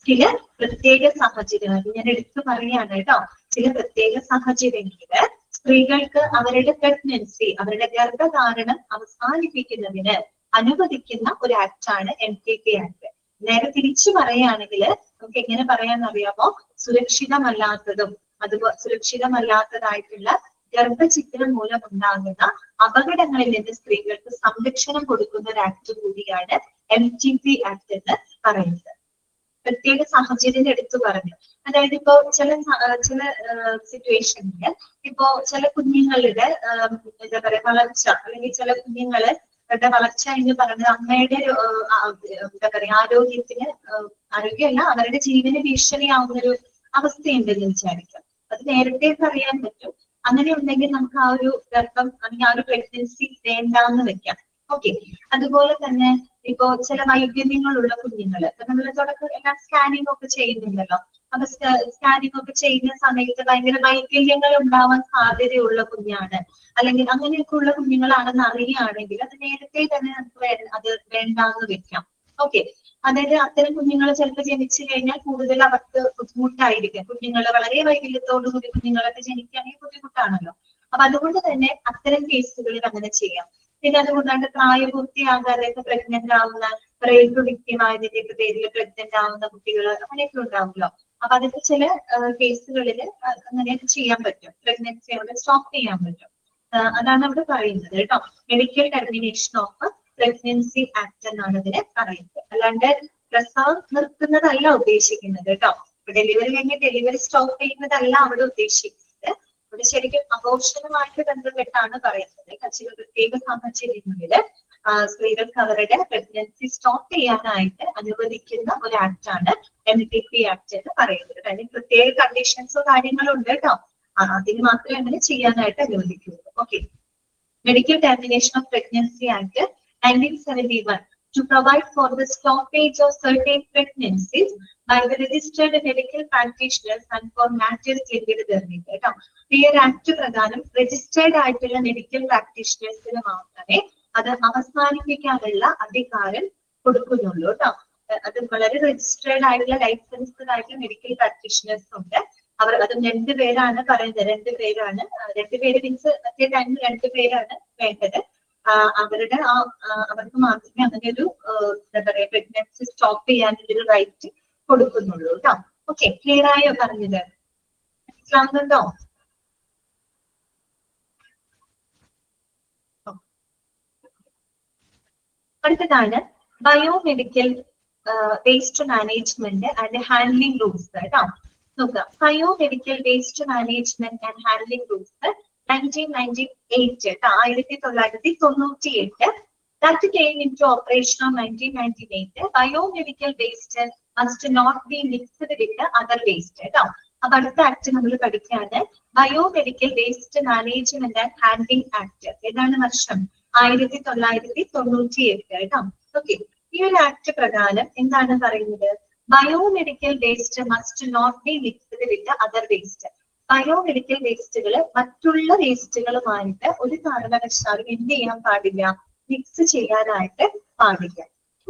[SPEAKER 2] ചില പ്രത്യേക സാഹചര്യങ്ങൾ ഞാൻ എടുത്തു പറയുകയാണ് കേട്ടോ. ചില പ്രത്യേക സാഹചര്യങ്ങളില് സ്ത്രീകൾക്ക് അവരുടെ പ്രഗ്നൻസി, അവരുടെ ഗർഭധാരണം അവസാനിപ്പിക്കുന്നതിന് അനുവദിക്കുന്ന ഒരു ആക്ടാണ് MTP ആക്ട്. നേരെ തിരിച്ചു പറയുകയാണെങ്കിൽ നമുക്ക് എങ്ങനെ പറയാന്നറിയാമോ? സുരക്ഷിതമല്ലാത്തതും അതുപോലെ സുരക്ഷിതമല്ലാത്തതായിട്ടുള്ള ഗർഭഛിദ്രം മൂലം ഉണ്ടാകുന്ന അപകടങ്ങളിൽ നിന്ന് സ്ത്രീകൾക്ക് സംരക്ഷണം കൊടുക്കുന്ന ഒരു ആക്ട് കൂടിയാണ് MTP ആക്ട് എന്ന് പറയുന്നത്. പ്രത്യേക സാഹചര്യം എടുത്തു പറഞ്ഞു. അതായത് ഇപ്പോ ചില സിറ്റുവേഷനില് ഇപ്പോ ചില കുഞ്ഞുങ്ങളുടെ എന്താ പറയാ വളർച്ച, അല്ലെങ്കിൽ ചില കുഞ്ഞുങ്ങളുടെ വളർച്ച എന്ന് പറയുന്നത് അമ്മയുടെ എന്താ പറയാ ആരോഗ്യമല്ല അവരുടെ ജീവന് ഭീഷണിയാവുന്ന ഒരു അവസ്ഥയുണ്ടെന്ന് വിചാരിക്കാം. അത് നേരത്തെ അറിയാൻ പറ്റും. അങ്ങനെ ഉണ്ടെങ്കിൽ നമുക്ക് ആ ഒരു ഗർഭം അല്ലെങ്കിൽ ആ ഒരു പ്രഗ്നൻസി വേണ്ടാന്ന് വെക്കാം. ഓക്കെ, അതുപോലെ തന്നെ ഇപ്പോ ചില വൈകല്യങ്ങളുള്ള കുഞ്ഞുങ്ങള് നമ്മൾ തുടക്കം എല്ലാം സ്കാനിങ് ഒക്കെ ചെയ്യുന്നുണ്ടല്ലോ. അപ്പൊ സ്കാനിങ് ഒക്കെ ചെയ്യുന്ന സമയത്ത് ഭയങ്കര വൈകല്യങ്ങൾ ഉണ്ടാവാൻ സാധ്യതയുള്ള കുഞ്ഞാണ്, അല്ലെങ്കിൽ അങ്ങനെയൊക്കെ ഉള്ള കുഞ്ഞുങ്ങളാണെന്ന് അറിയുകയാണെങ്കിൽ അത് നേരത്തെ തന്നെ നമുക്ക് അത് വേണ്ടാന്ന് വെക്കാം. ഓക്കെ, അതായത് അത്തരം കുഞ്ഞുങ്ങൾ ചിലപ്പോൾ ജനിച്ചു കഴിഞ്ഞാൽ കൂടുതൽ അവർക്ക് ബുദ്ധിമുട്ടായിരിക്കും. കുഞ്ഞുങ്ങൾ വളരെ വൈകല്യത്തോടു കൂടി കുഞ്ഞുങ്ങളൊക്കെ ജനിക്കുകയാണെങ്കിൽ ബുദ്ധിമുട്ടാണല്ലോ. അപ്പൊ അതുകൊണ്ട് തന്നെ അത്തരം കേസുകളിൽ അങ്ങനെ ചെയ്യാം. പിന്നെ അതുകൊണ്ടാണ് പ്രായപൂർത്തിയാകാതെ പ്രഗ്നന്റ് ആവുന്ന, റേപ്പ് വിക്ടിം ആയതിന്റെ പേരിൽ പ്രഗ്നന്റ് ആവുന്ന കുട്ടികൾ അങ്ങനെയൊക്കെ ഉണ്ടാവുമല്ലോ. അപ്പൊ അതൊക്കെ ചില കേസുകളിൽ അങ്ങനെയൊക്കെ ചെയ്യാൻ പറ്റും, പ്രഗ്നൻസി അവിടെ സ്റ്റോപ്പ് ചെയ്യാൻ പറ്റും. അതാണ് അവിടെ പറയുന്നത് കേട്ടോ. Medical termination of pregnancy act എന്നാണ് ഇതിനെ പറയുന്നത്. അല്ലാണ്ട് പ്രസവം നിർത്തുന്നതല്ല ഉദ്ദേശിക്കുന്നത് കേട്ടോ. ഡെലിവറി കഴിഞ്ഞ് ഡെലിവറി സ്റ്റോപ്പ് ചെയ്യുന്നതല്ല അവിടെ ഉദ്ദേശിക്കുന്നത്. ഇവിടെ ശരിക്കും അബോർഷനുമായിട്ട് ബന്ധപ്പെട്ടാണ് പറയുന്നത്. ചില പ്രത്യേക സാഹചര്യങ്ങളില് സ്ത്രീകൾക്ക് അവരുടെ പ്രഗ്നൻസി സ്റ്റോപ്പ് ചെയ്യാനായിട്ട് അനുവദിക്കുന്ന ഒരു ആക്ടാണ് MTP ആക്ട് എന്ന് പറയുന്നത്. അതിന് പ്രത്യേക കണ്ടീഷൻസോ കാര്യങ്ങളോ ഉണ്ട് കേട്ടോ. അതിന് മാത്രമേ അങ്ങനെ ചെയ്യാനായിട്ട് അനുവദിക്കുള്ളൂ. Okay, medical termination of pregnancy act 1971 to provide for the stoppage of certain pregnancies by the registered medical practitioners and for matters linked therewith. കേട്ടോ, ഈ ഒരു ആക്ട് പ്രകാരം രജിസ്റ്റേർഡ് ആയിട്ടുള്ള മെഡിക്കൽ പ്രാക്ടീഷണേഴ്സിന് മാത്രമേ അത് അവസാനിപ്പിക്കാനുള്ള അധികാരം കൊടുക്കുന്നുള്ളൂ കേട്ടോ. അത് വളരെ രജിസ്റ്റേർഡ് ആയിട്ടുള്ള ലൈസൻസ്ഡ് ആയിട്ടുള്ള മെഡിക്കൽ പ്രാക്ടീഷണേഴ്സ് ഉണ്ട്. അവർ അത് രണ്ടുപേരാണ് പറയുന്നത്. രണ്ടുപേര് മീൻസ് മറ്റേ ടൈമിൽ രണ്ടുപേരാണ് വേണ്ടത്. അവർക്ക് മാത്രമേ അങ്ങനെ ഒരു എന്താ പറയാ പ്രഗ്നൻസി സ്റ്റോപ്പ് ചെയ്യാനുള്ള റൈറ്റ് കൊടുക്കുന്നുള്ളൂ കേട്ടോ. ഓക്കെ, ക്ലിയർ ആയോ പറഞ്ഞത്? മനസ്സിലാവുന്നുണ്ടോ? അടുത്തതാണ് biomedical waste management and handling rules കേട്ടോ. നോക്കാം, biomedical waste management and handling rules 1998 1998 That came into operation on 1998. Biomedical waste must not be mixed with the other waste. അപ്പൊ അടുത്ത ആക്ട് നമ്മൾ പഠിക്കുകയാണ് biomedical waste management and handling act. ഏതാണ് വർഷം? 1998 കേട്ടോ. ഓക്കെ, ഈ ഒരു ആക്ട് പ്രകാരം എന്താണ് പറയുന്നത്? Biomedical waste must not be mixed with other waste. Biomedical വേസ്റ്റുകൾ മറ്റുള്ള വേസ്റ്റുകളുമായിട്ട് ഒരു കാരണവശാലും എന്ത് ചെയ്യാൻ പാടില്ല? മിക്സ് ചെയ്യാനായിട്ട് പാടില്ല.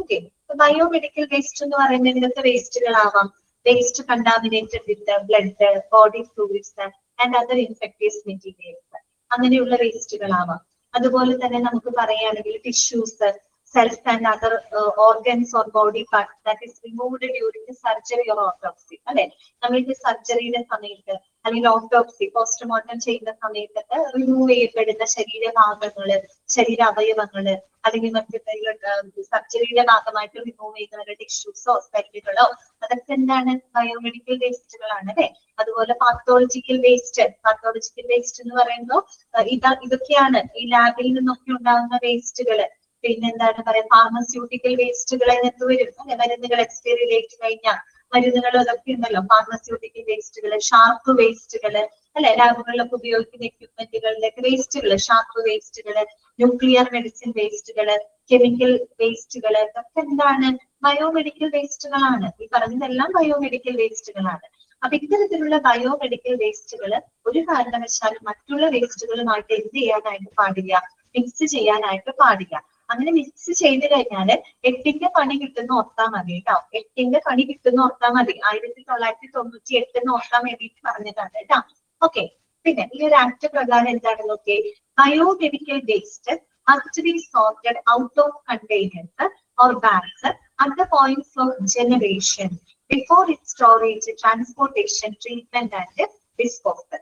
[SPEAKER 2] ഓക്കെ, ബയോമെഡിക്കൽ വേസ്റ്റ് എന്ന് പറയുന്നത് ഇങ്ങനത്തെ വേസ്റ്റുകളാവാം. Waste contaminated with blood, body fluids and other infective materials, അങ്ങനെയുള്ള വേസ്റ്റുകളാവാം. അതുപോലെ തന്നെ നമുക്ക് പറയുകയാണെങ്കിൽ tissues, cells and other organs or body parts that is removed during the surgery or autopsy. അല്ലെ, നമ്മളുടെ സർജറിയുടെ സമയത്ത് അല്ലെങ്കിൽ ഓട്ടോപ്സി പോസ്റ്റ്മോർട്ടം ചെയ്യുന്ന സമയത്തൊക്കെ റിമൂവ് ചെയ്യപ്പെടുന്ന ശരീരഭാഗങ്ങള്, ശരീര അവയവങ്ങള്, അല്ലെങ്കിൽ മറ്റു സർജറിയുടെ ഭാഗമായിട്ട് റിമൂവ് ചെയ്യുന്ന ടിഷ്യൂസോ സെല്ലുകളോ അതൊക്കെ എന്താണ്? ബയോമെഡിക്കൽ വേസ്റ്റുകളാണ് അല്ലെ. അതുപോലെ പാത്തോളജിക്കൽ വേസ്റ്റ്. പാത്തോളജിക്കൽ വേസ്റ്റ് എന്ന് പറയുമ്പോൾ ഇതൊക്കെയാണ് ഈ ലാബിൽ നിന്നൊക്കെ ഉണ്ടാകുന്ന വേസ്റ്റുകള്. പിന്നെന്താണ് പറയാ, ഫാർമസ്യൂട്ടിക്കൽ വേസ്റ്റുകൾ അതിനകത്ത് വരും അല്ലെ. മരുന്നുകൾ എക്സ്പയറി ഡേറ്റ് കഴിഞ്ഞാൽ മരുന്നുകൾ അതൊക്കെ ഉണ്ടല്ലോ. ഫാർമസ്യൂട്ടിക്കൽ വേസ്റ്റുകള്, ഷാർപ്പ് വേസ്റ്റുകള് അല്ലെ, ലാബുകളിലൊക്കെ ഉപയോഗിക്കുന്ന എക്യുപ്മെന്റുകളിലേക്ക് വേസ്റ്റുകള്, ഷാർപ്പ് വേസ്റ്റുകള്, ന്യൂക്ലിയർ മെഡിസിൻ വേസ്റ്റുകള്, കെമിക്കൽ വേസ്റ്റുകള്, ഇതൊക്കെ എന്താണ്? ബയോമെഡിക്കൽ വേസ്റ്റുകളാണ്. ഈ പറഞ്ഞതെല്ലാം ബയോമെഡിക്കൽ വേസ്റ്റുകളാണ്. അപ്പൊ ഇത്തരത്തിലുള്ള ബയോമെഡിക്കൽ വേസ്റ്റുകള് ഒരു കാരണവശാലും മറ്റുള്ള വേസ്റ്റുകളുമായിട്ട് എന്ത് ചെയ്യാനായിട്ട് പാടില്ല? മിക്സ് ചെയ്യാനായിട്ട് പാടില്ല. അങ്ങനെ മിക്സ് ചെയ്ത് കഴിഞ്ഞാല് 8ന്റെ പണി കിട്ടുന്ന ഓർത്താൽ മതി കേട്ടോ. 8ന്റെ പണി കിട്ടുന്ന ഓർത്താൽ മതി. 1998 എന്ന് ഓർത്താൻ വേണ്ടിയിട്ട് പറഞ്ഞതാണ് കേട്ടോ. ഓക്കെ, പിന്നെ ഈ ഒരു ആക്ട് പ്രകാരം എന്താണ് നോക്കിയേ, biomedical waste must be sorted out of containers or bags at the points of generation before its storage, transportation, treatment and disposal.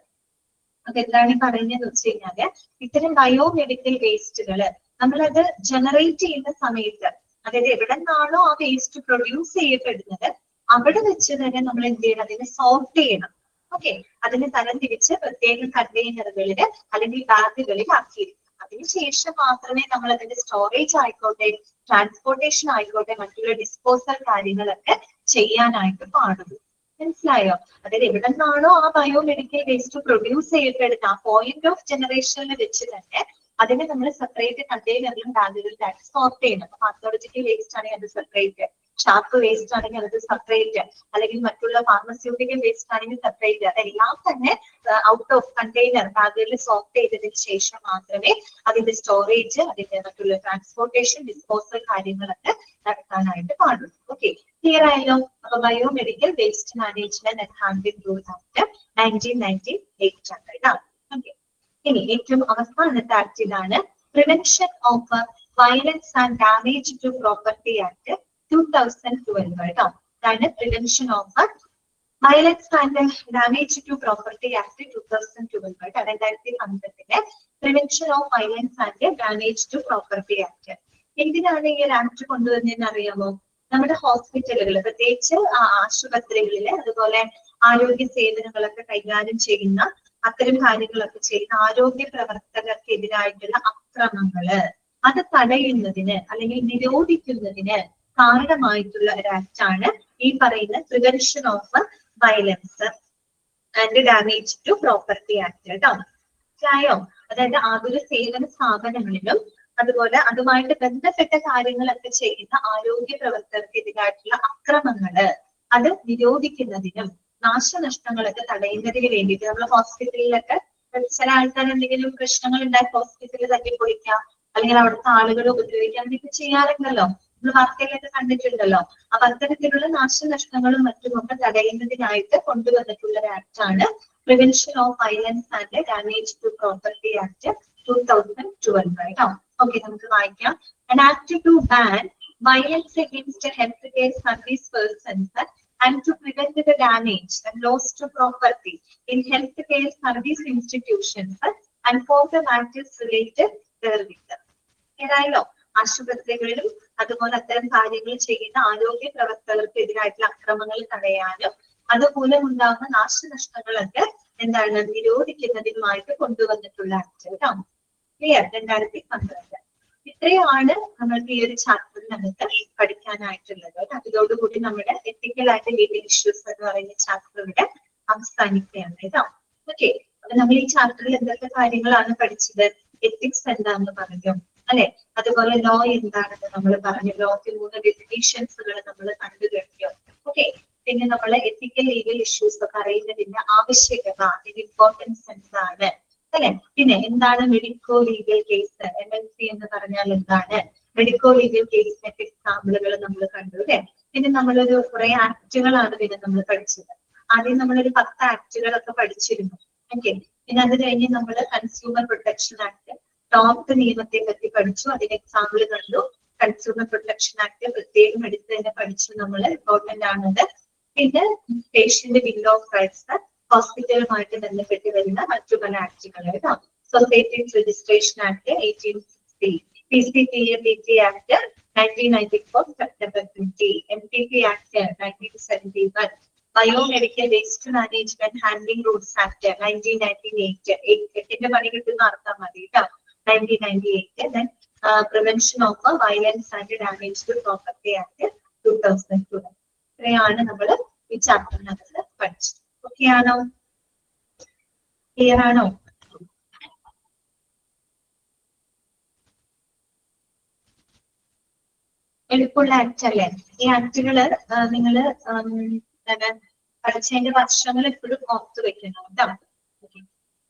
[SPEAKER 2] അതെന്താണ് പറയുന്നതെന്ന് വെച്ച് കഴിഞ്ഞാല് ഇത്തരം ബയോമെഡിക്കൽ വേസ്റ്റുകള് നമ്മളത് ജനറേറ്റ് ചെയ്യുന്ന സമയത്ത്, അതായത് എവിടെ നിന്നാണോ ആ വേസ്റ്റ് പ്രൊഡ്യൂസ് ചെയ്യപ്പെടുന്നത് അവിടെ വെച്ച് തന്നെ നമ്മൾ എന്ത് ചെയ്യണം? അതിനെ സോർട്ട് ചെയ്യണം. ഓക്കെ, അതിനെ തരംതിരിച്ച് പ്രത്യേക കണ്ടെയ്നറുകളില് അല്ലെങ്കിൽ ബാഗുകളിൽ ആക്കിയിരിക്കും. അതിനുശേഷം മാത്രമേ നമ്മൾ അതിന്റെ സ്റ്റോറേജ് ആയിക്കോട്ടെ, ട്രാൻസ്പോർട്ടേഷൻ ആയിക്കോട്ടെ, മറ്റുള്ള ഡിസ്പോസൽ കാര്യങ്ങളൊക്കെ ചെയ്യാനായിട്ട് പാടുള്ളൂ. മനസ്സിലായോ? അതായത് എവിടെ നിന്നാണോ ആ ബയോമെഡിക്കൽ വേസ്റ്റ് പ്രൊഡ്യൂസ് ചെയ്യപ്പെടുന്ന ആ പോയിന്റ് ഓഫ് ജനറേഷനിൽ വെച്ച് തന്നെ അതിനെ നമ്മൾ സെപ്പറേറ്റ് കണ്ടെയ്നറിലും ബാഗുകളിലായിട്ട് സോർട്ട് ചെയ്യണം. അപ്പൊ പാത്തോളജിക്കൽ വേസ്റ്റ് ആണെങ്കിൽ അത് സെപ്പറേറ്റ്, ഷാർപ്പ് വേസ്റ്റ് ആണെങ്കിൽ അത് സെപ്പറേറ്റ്, അല്ലെങ്കിൽ മറ്റുള്ള ഫാർമസ്യൂട്ടിക്കൽ വേസ്റ്റ് ആണെങ്കിൽ സെപ്പറേറ്റ്. അതെല്ലാം തന്നെ ഔട്ട് ഓഫ് കണ്ടെയ്നർ ബാഗുകളിൽ സോർട്ട് ചെയ്തതിനു ശേഷം മാത്രമേ അതിന്റെ സ്റ്റോറേജ്, അതിന്റെ മറ്റുള്ള ട്രാൻസ്പോർട്ടേഷൻ, ഡിസ്പോസൽ കാര്യങ്ങളൊക്കെ നടത്താനായിട്ട് പാടുള്ളൂ. ഓക്കെ, ക്ലിയർ ആയല്ലോ? അപ്പൊ biomedical waste management and handling rules act 1998 ആണ് കേട്ടോ. ഓക്കെ, ഇനി ഏറ്റവും അവസാനത്തെ ആക്ട് ഇതാണ്, prevention of violence and damage to property act 2012 കേട്ടോ. അതാണ് prevention of violence and damage to property act 2012 കേട്ടോ. 2012 prevention of violence and damage to property act. എന്തിനാണ് ഈ ഒരു ആക്ട് കൊണ്ടുവന്നതെന്ന് അറിയാമോ? നമ്മുടെ ഹോസ്പിറ്റലുകൾ, പ്രത്യേകിച്ച് ആശുപത്രികളില്, അതുപോലെ ആരോഗ്യ സേവനങ്ങളൊക്കെ കൈകാര്യം ചെയ്യുന്ന അത്തരം കാര്യങ്ങളൊക്കെ ചെയ്യുന്ന ആരോഗ്യ പ്രവർത്തകർക്കെതിരായിട്ടുള്ള അക്രമങ്ങള് അത് തടയുന്നതിന് അല്ലെങ്കിൽ നിരോധിക്കുന്നതിന് കാരണമായിട്ടുള്ള ഒരു ആക്ട് ആണ് ഈ പറയുന്ന prevention of violence and damage to property act കേട്ടോ. മനസ്സിലായോ? അതായത് ആതുര സേവന സ്ഥാപനങ്ങളിലും അതുപോലെ അതുമായിട്ട് ബന്ധപ്പെട്ട കാര്യങ്ങളൊക്കെ ചെയ്യുന്ന ആരോഗ്യ പ്രവർത്തകർക്കെതിരായിട്ടുള്ള അക്രമങ്ങള് അത് നിരോധിക്കുന്നതിനും നാശനഷ്ടങ്ങളൊക്കെ തടയുന്നതിന് വേണ്ടിയിട്ട് നമ്മൾ ഹോസ്പിറ്റലിലൊക്കെ ചില ആൾക്കാർ എന്തെങ്കിലും പ്രശ്നങ്ങൾ ഉണ്ടായി ഹോസ്പിറ്റലിൽ തട്ടിപ്പൊളിക്കാം, അല്ലെങ്കിൽ അവിടുത്തെ ആളുകൾ ഉപദ്രവിക്കാം, എന്നൊക്കെ ചെയ്യാറുണ്ടല്ലോ. നമ്മൾ വാർത്തയിലൊക്കെ കണ്ടിട്ടുണ്ടല്ലോ. അപ്പൊ അത്തരത്തിലുള്ള നാശനഷ്ടങ്ങളും മറ്റുമൊക്കെ തടയുന്നതിനായിട്ട് കൊണ്ടുവന്നിട്ടുള്ള ഒരു ആക്ട് ആണ് prevention of violence and damage to property act 2012 കേട്ടോ. ഓക്കെ, നമുക്ക് വായിക്കാം. An act to ban violence against healthcare service persons and to prevent the damage and loss to property in healthcare service institutions and for the matters related therewith. ഏതായാലും ആശുപത്രികളിലും അതുപോലെ അത്തരം കാര്യങ്ങൾ ചെയ്യുന്ന ആരോഗ്യ പ്രവർത്തകർക്കെതിരായിട്ടുള്ള അക്രമങ്ങൾ തടയാനും അതുമൂലം ഉണ്ടാകുന്ന നാശനഷ്ടങ്ങളൊക്കെ എന്താണ് നിരോധിക്കുന്നതിനുമായിട്ട് കൊണ്ടുവന്നിട്ടുള്ള ആക്ട് കേട്ടോ. ക്ലിയർ? 2012. ഇത്രയാണ് നമ്മൾക്ക് ഈ ഒരു ചാപ്റ്ററിനകത്ത് പഠിക്കാനായിട്ടുള്ളത്. അതോടുകൂടി നമ്മുടെ എത്തിക്കൽ ആയിട്ട് ലീഗൽ ഇഷ്യൂസ് എന്ന് പറയുന്ന ചാപ്റ്റർ ഇവിടെ അവസാനിക്കുകയാണ് കേട്ടോ. ഓക്കെ, അപ്പൊ നമ്മൾ ഈ ചാപ്റ്ററിൽ എന്തൊക്കെ കാര്യങ്ങളാണ് പഠിച്ചത്? എത്തിക്സ് എന്താണെന്ന് പറഞ്ഞു അല്ലെ, അതുപോലെ ലോ എന്താണെന്ന് നമ്മൾ പറഞ്ഞു, ലോക്ക് 3 ഡെഫിനിഷൻസുകൾ നമ്മൾ കണ്ടു കഴിഞ്ഞു. ഓക്കെ, പിന്നെ നമ്മൾ എത്തിക്കൽ ലീഗൽ ഇഷ്യൂസ് ഒക്കെ അറിയുന്നതിന്റെ ആവശ്യകത, അതിന്റെ ഇമ്പോർട്ടൻസ് എന്താണ് അല്ലെ, പിന്നെ എന്താണ് മെഡിക്കോ ലീഗൽ കേസ്, MLC എന്ന് പറഞ്ഞാൽ എന്താണ്, മെഡിക്കോ ലീഗൽ കേസിന്റെ എക്സാമ്പിളുകൾ നമ്മൾ കണ്ടു അല്ലെ. പിന്നെ നമ്മളൊരു കുറെ ആക്ടുകളാണ് പിന്നെ നമ്മൾ പഠിച്ചത്. ആദ്യം നമ്മളൊരു 10 ആക്ടുകളൊക്കെ പഠിച്ചിരുന്നു. ഓക്കെ, പിന്നെ അത് കഴിഞ്ഞ് നമ്മൾ കൺസ്യൂമർ പ്രൊട്ടക്ഷൻ ആക്ട്, ടോപ്പ് നിയമത്തെ പറ്റി പഠിച്ചു, അതിന്റെ എക്സാമ്പിൾ കണ്ടു. കൺസ്യൂമർ പ്രൊട്ടക്ഷൻ ആക്ട് പ്രത്യേകം എടുത്ത് തന്നെ പഠിച്ചു നമ്മൾ, ഇമ്പോർട്ടന്റ് ആണത്. പിന്നെ പേഷ്യന്റ് ബിൽ ഓഫ് റൈറ്റ്സ്, ഹോസ്പിറ്റലുമായിട്ട് ബന്ധപ്പെട്ട് വരുന്ന മറ്റു പല ആക്ടുകൾ കേട്ടോ. Societies registration act 1860, PCPAPT act 1994 September 20, MPP act 1971, biomedical waste management handling rules act 1998, 8ന്റെ പണി കിട്ടുന്ന അർത്ഥം മതി കേട്ടോ, 1998. Then prevention of violence and damage to property act 2002. ഇത്രയാണ് നമ്മൾ ഈ ചാപ്റ്ററിനകത്ത് പഠിച്ചത്. ഓക്കെ ആണോ? ക്ലിയർ ആണോ? എളുപ്പമുള്ള ആക്ട് അല്ലേ ഈ ആക്ടുകള്? നിങ്ങള് പഠിച്ചതിന്റെ വർഷങ്ങൾ എപ്പോഴും ഓർത്ത് വെക്കണം കേട്ടോ.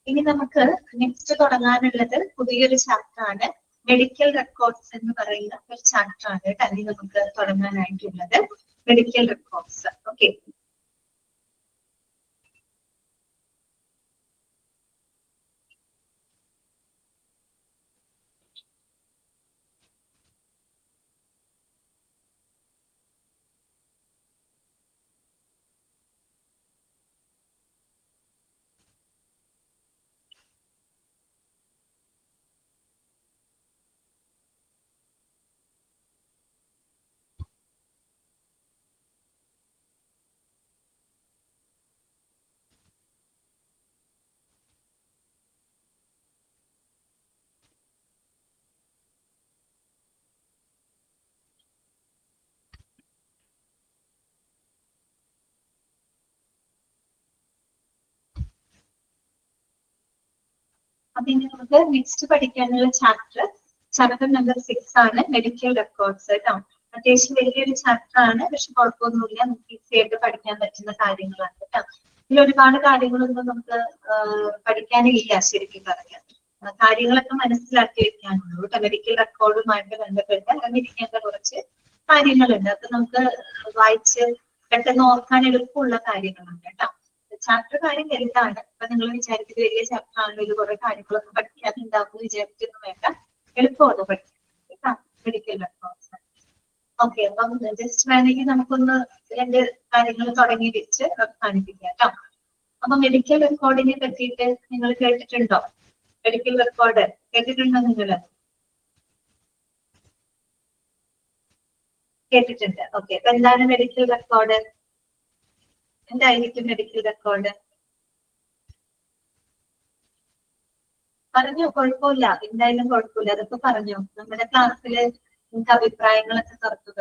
[SPEAKER 2] ഇനി നമുക്ക് നെക്സ്റ്റ് തുടങ്ങാനുള്ളത് പുതിയൊരു ചാപ്റ്റർ ആണ്, മെഡിക്കൽ റെക്കോർഡ്സ് എന്ന് പറയുന്ന ഒരു ചാപ്റ്റർ ആണ് കേട്ടോ. ഇനി നമുക്ക് തുടങ്ങാനായിട്ടുള്ളത് മെഡിക്കൽ റെക്കോർഡ്സ്. ഓക്കെ, അപ്പൊ ഇനി നമുക്ക് നെക്സ്റ്റ് പഠിക്കാനുള്ള ചാപ്റ്റർ നമ്പർ 6 ആണ്, മെഡിക്കൽ റെക്കോർഡ്സ് കേട്ടോ. അത്യാവശ്യം വലിയൊരു ചാപ്റ്റർ ആണ്, പക്ഷെ കുഴപ്പമൊന്നുമില്ല, നമുക്ക് ഈസി ആയിട്ട് പഠിക്കാൻ പറ്റുന്ന കാര്യങ്ങളാണ് കേട്ടോ. ഇതിൽ ഒരുപാട് കാര്യങ്ങളൊന്നും നമുക്ക് പഠിക്കാനില്ല ശരിക്കും പറയാം. കാര്യങ്ങളൊക്കെ മനസ്സിലാക്കി വെക്കാനുള്ളൂ കേട്ടോ. മെഡിക്കൽ റെക്കോർഡുമായിട്ട് ബന്ധപ്പെട്ട് അറിഞ്ഞിരിക്കേണ്ട കുറച്ച് കാര്യങ്ങളുണ്ട്. അപ്പൊ നമുക്ക് വായിച്ച് പെട്ടെന്ന് ഓർക്കാൻ എളുപ്പമുള്ള കാര്യങ്ങളാണ് കേട്ടോ. ചാപ്റ്റർ കാര്യം വലുതാണ്. അപ്പൊ നിങ്ങൾ വിചാരിക്കുന്നത് വലിയ ചാപ്റ്റർ ആണെങ്കിൽ കുറെ കാര്യങ്ങളൊക്കെ പഠിക്കാനുണ്ടാവും വിചാരിക്കുന്നു വേണ്ട, എളുപ്പമാണ് പഠിക്കാൻ മെഡിക്കൽ റെക്കോർഡ്സ്. ഓക്കെ, അപ്പം ജസ്റ്റ് വേണമെങ്കിൽ നമുക്കൊന്ന് 2 കാര്യങ്ങൾ തുടങ്ങി വെച്ച് അവസാനിപ്പിക്കാം കേട്ടോ. അപ്പൊ മെഡിക്കൽ റെക്കോർഡിനെ പറ്റിയിട്ട് നിങ്ങൾ കേട്ടിട്ടുണ്ടോ? മെഡിക്കൽ റെക്കോർഡ് കേട്ടിട്ടുണ്ടോ? നിങ്ങള് കേട്ടിട്ടുണ്ട്. ഓക്കെ, അപ്പൊ എന്താണ് മെഡിക്കൽ റെക്കോർഡ്? എന്തായിരിക്കും മെഡിക്കൽ റെക്കോർഡ്? പറഞ്ഞോ, കുഴപ്പമില്ല, എന്തായാലും കുഴപ്പമില്ല, അതൊക്കെ പറഞ്ഞോ. നമ്മുടെ ക്ലാസ്സില് നിങ്ങൾക്ക് അഭിപ്രായങ്ങളൊക്കെ തുറക്കുക,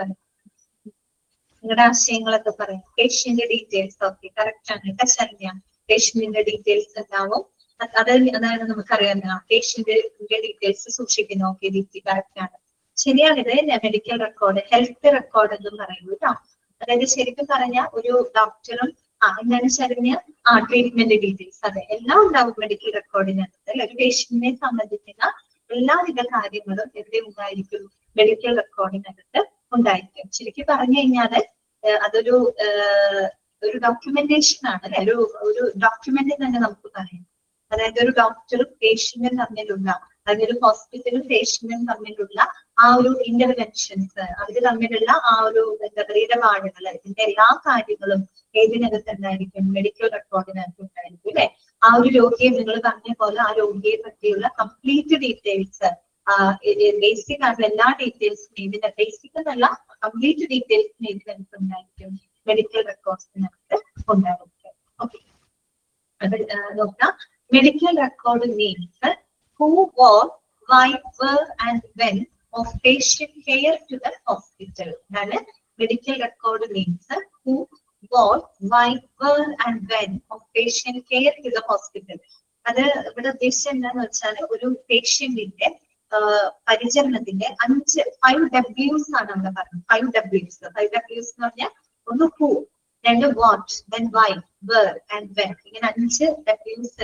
[SPEAKER 2] നിങ്ങളുടെ ആശയങ്ങളൊക്കെ പറയും. പേഷ്യന്റ് ഡീറ്റെയിൽസ്, ഓക്കെ, കറക്റ്റ് ആണ് കേട്ടോ ശരണ്യ. പേഷ്യന്റിന്റെ ഡീറ്റെയിൽസ് ഉണ്ടാവും, അതായത് നമുക്കറിയാം പേഷ്യന്റിന്റെ ഡീറ്റെയിൽസ് സൂക്ഷിക്കുന്നു. ഓക്കെ, കറക്റ്റ് ആണ്, ശരിയാണിത്. മെഡിക്കൽ റെക്കോർഡ് ഹെൽത്ത് റെക്കോർഡ് എന്നും പറയുന്നു കേട്ടോ. അതായത് ശരിക്കും പറഞ്ഞാൽ ഒരു ഡോക്ടറും എന്താണ് ശരണ്യ, ട്രീറ്റ്മെന്റ് ഡീറ്റെയിൽസ്, അതെ, എല്ലാം ഉണ്ടാവും മെഡിക്കൽ റെക്കോർഡിനകത്ത്. ഒരു പേഷ്യന്റിനെ സംബന്ധിക്കുന്ന എല്ലാവിധ കാര്യങ്ങളും എവിടെ ഉണ്ടായിരിക്കും? മെഡിക്കൽ റെക്കോർഡിനകത്ത് ഉണ്ടായിരിക്കും. ശരിക്കും പറഞ്ഞു കഴിഞ്ഞാല് അതൊരു ഡോക്യുമെന്റേഷൻ ആണ് അല്ലെ, ഒരു ഡോക്യുമെന്റ് തന്നെ നമുക്ക് പറയാം. അതായത് ഒരു ഡോക്ടറും പേഷ്യന്റും തമ്മിലുള്ള, അല്ലെങ്കിൽ ഒരു ഹോസ്പിറ്റലും പേഷ്യന്റും തമ്മിലുള്ള ആ ഒരു ഇന്റർവെൻഷൻസ്, അവർ തമ്മിലുള്ള ആ ഒരു എന്താ പറയുക ഇടപാടുകൾ, ഇതിന്റെ എല്ലാ കാര്യങ്ങളും ഏതിനകത്ത് ഉണ്ടായിരിക്കും? മെഡിക്കൽ റെക്കോർഡിനകത്ത് ഉണ്ടായിരിക്കും അല്ലെ. ആ ഒരു രോഗിയെ നിങ്ങൾ പറഞ്ഞ പോലെ ആ രോഗിയെ പറ്റിയുള്ള കംപ്ലീറ്റ് ഡീറ്റെയിൽസ്, ബേസിക് ആയിട്ടുള്ള എല്ലാ ഡീറ്റെയിൽസും ഇതിന്റെ ബേസിക് എന്നല്ല കംപ്ലീറ്റ് ഡീറ്റെയിൽസും ഇതിനകത്ത് ഉണ്ടായിരിക്കും, മെഡിക്കൽ റെക്കോർഡ്സിനകത്ത് ഉണ്ടായിരിക്കും. ഓക്കെ, അത് നോക്കാം. Medical record means who, what, why, where and when of patient care to the hospital. അതാണ് medical record means who, what, why, where and when of patient care to the hospital. അത് ഇവിടെ ഉദ്ദേശിച്ചത് എന്താന്ന് വെച്ചാൽ ഒരു പേഷ്യന്റിന്റെ പരിചരണത്തിന്റെ 5 Ws ആണ് നമ്മൾ പറഞ്ഞത്. 5 Ws എന്ന് പറഞ്ഞാൽ ഒന്ന് ഹു, രണ്ട് what, then why, where and when. ഇങ്ങനെ 5 Ws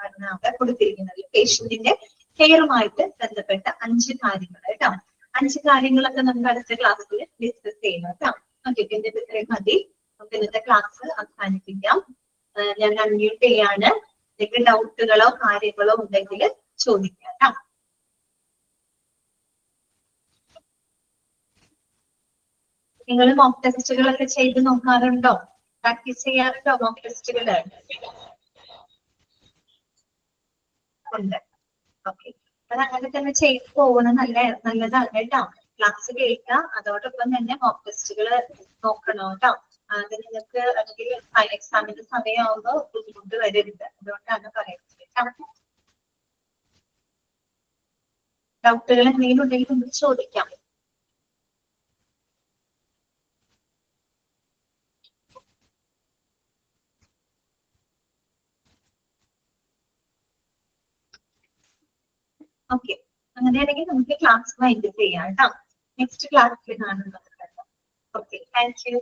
[SPEAKER 2] ആണ് അവിടെ കൊടുത്തിരിക്കുന്നത്. പേഷ്യന്റിന്റെ കെയറുമായിട്ട് ബന്ധപ്പെട്ട 5 കാര്യങ്ങൾ കേട്ടോ. 5 കാര്യങ്ങളൊക്കെ നമുക്ക് അടുത്ത ക്ലാസ്സിൽ ഡിസ്കസ് ചെയ്യണം കേട്ടോ. ഓക്കെ, ഇന്നത്തെ ഇത്രയും മതി. നമുക്ക് ഇന്നത്തെ ക്ലാസ് അവസാനിപ്പിക്കാം. ഞാൻ അൺമ്യൂട്ട് ചെയ്യാണ്. നിങ്ങൾക്ക് ഡൗട്ടുകളോ കാര്യങ്ങളോ ഉണ്ടെങ്കിൽ ചോദിക്കാം കേട്ടോ. നിങ്ങൾ മോക്ക് ടെസ്റ്റുകളൊക്കെ ചെയ്ത് നോക്കാറുണ്ടോ? പ്രാക്ടീസ് ചെയ്യാറുണ്ടോ മോക്ക് ടെസ്റ്റുകൾ? ഉണ്ട്. ഓക്കെ, അത് അങ്ങനെ തന്നെ ചെയ്ത് പോകുന്നത് നല്ലതാണ് കേട്ടോ. ക്ലാസ് കേൾക്കുക, അതോടൊപ്പം തന്നെ മോക്ക് ടെസ്റ്റുകൾ നോക്കണം കേട്ടോ. അത് നിങ്ങൾക്ക് അല്ലെങ്കിൽ എക്സാമിന്റെ സമയമാകുമ്പോൾ ബുദ്ധിമുട്ട് വരരുത്. അതുകൊണ്ടാണ് പറയുന്നത് കേട്ടോ. ഡൗട്ടുകൾ എന്തെങ്കിലും ഉണ്ടെങ്കിൽ നമുക്ക് ചോദിക്കാം. ഓക്കെ, അങ്ങനെയാണെങ്കിൽ നമുക്ക് ക്ലാസ് വൈൻഡ് ചെയ്യാം കേട്ടോ. നെക്സ്റ്റ് ക്ലാസ്സിൽ കാണുന്നത്. Okay, thank you.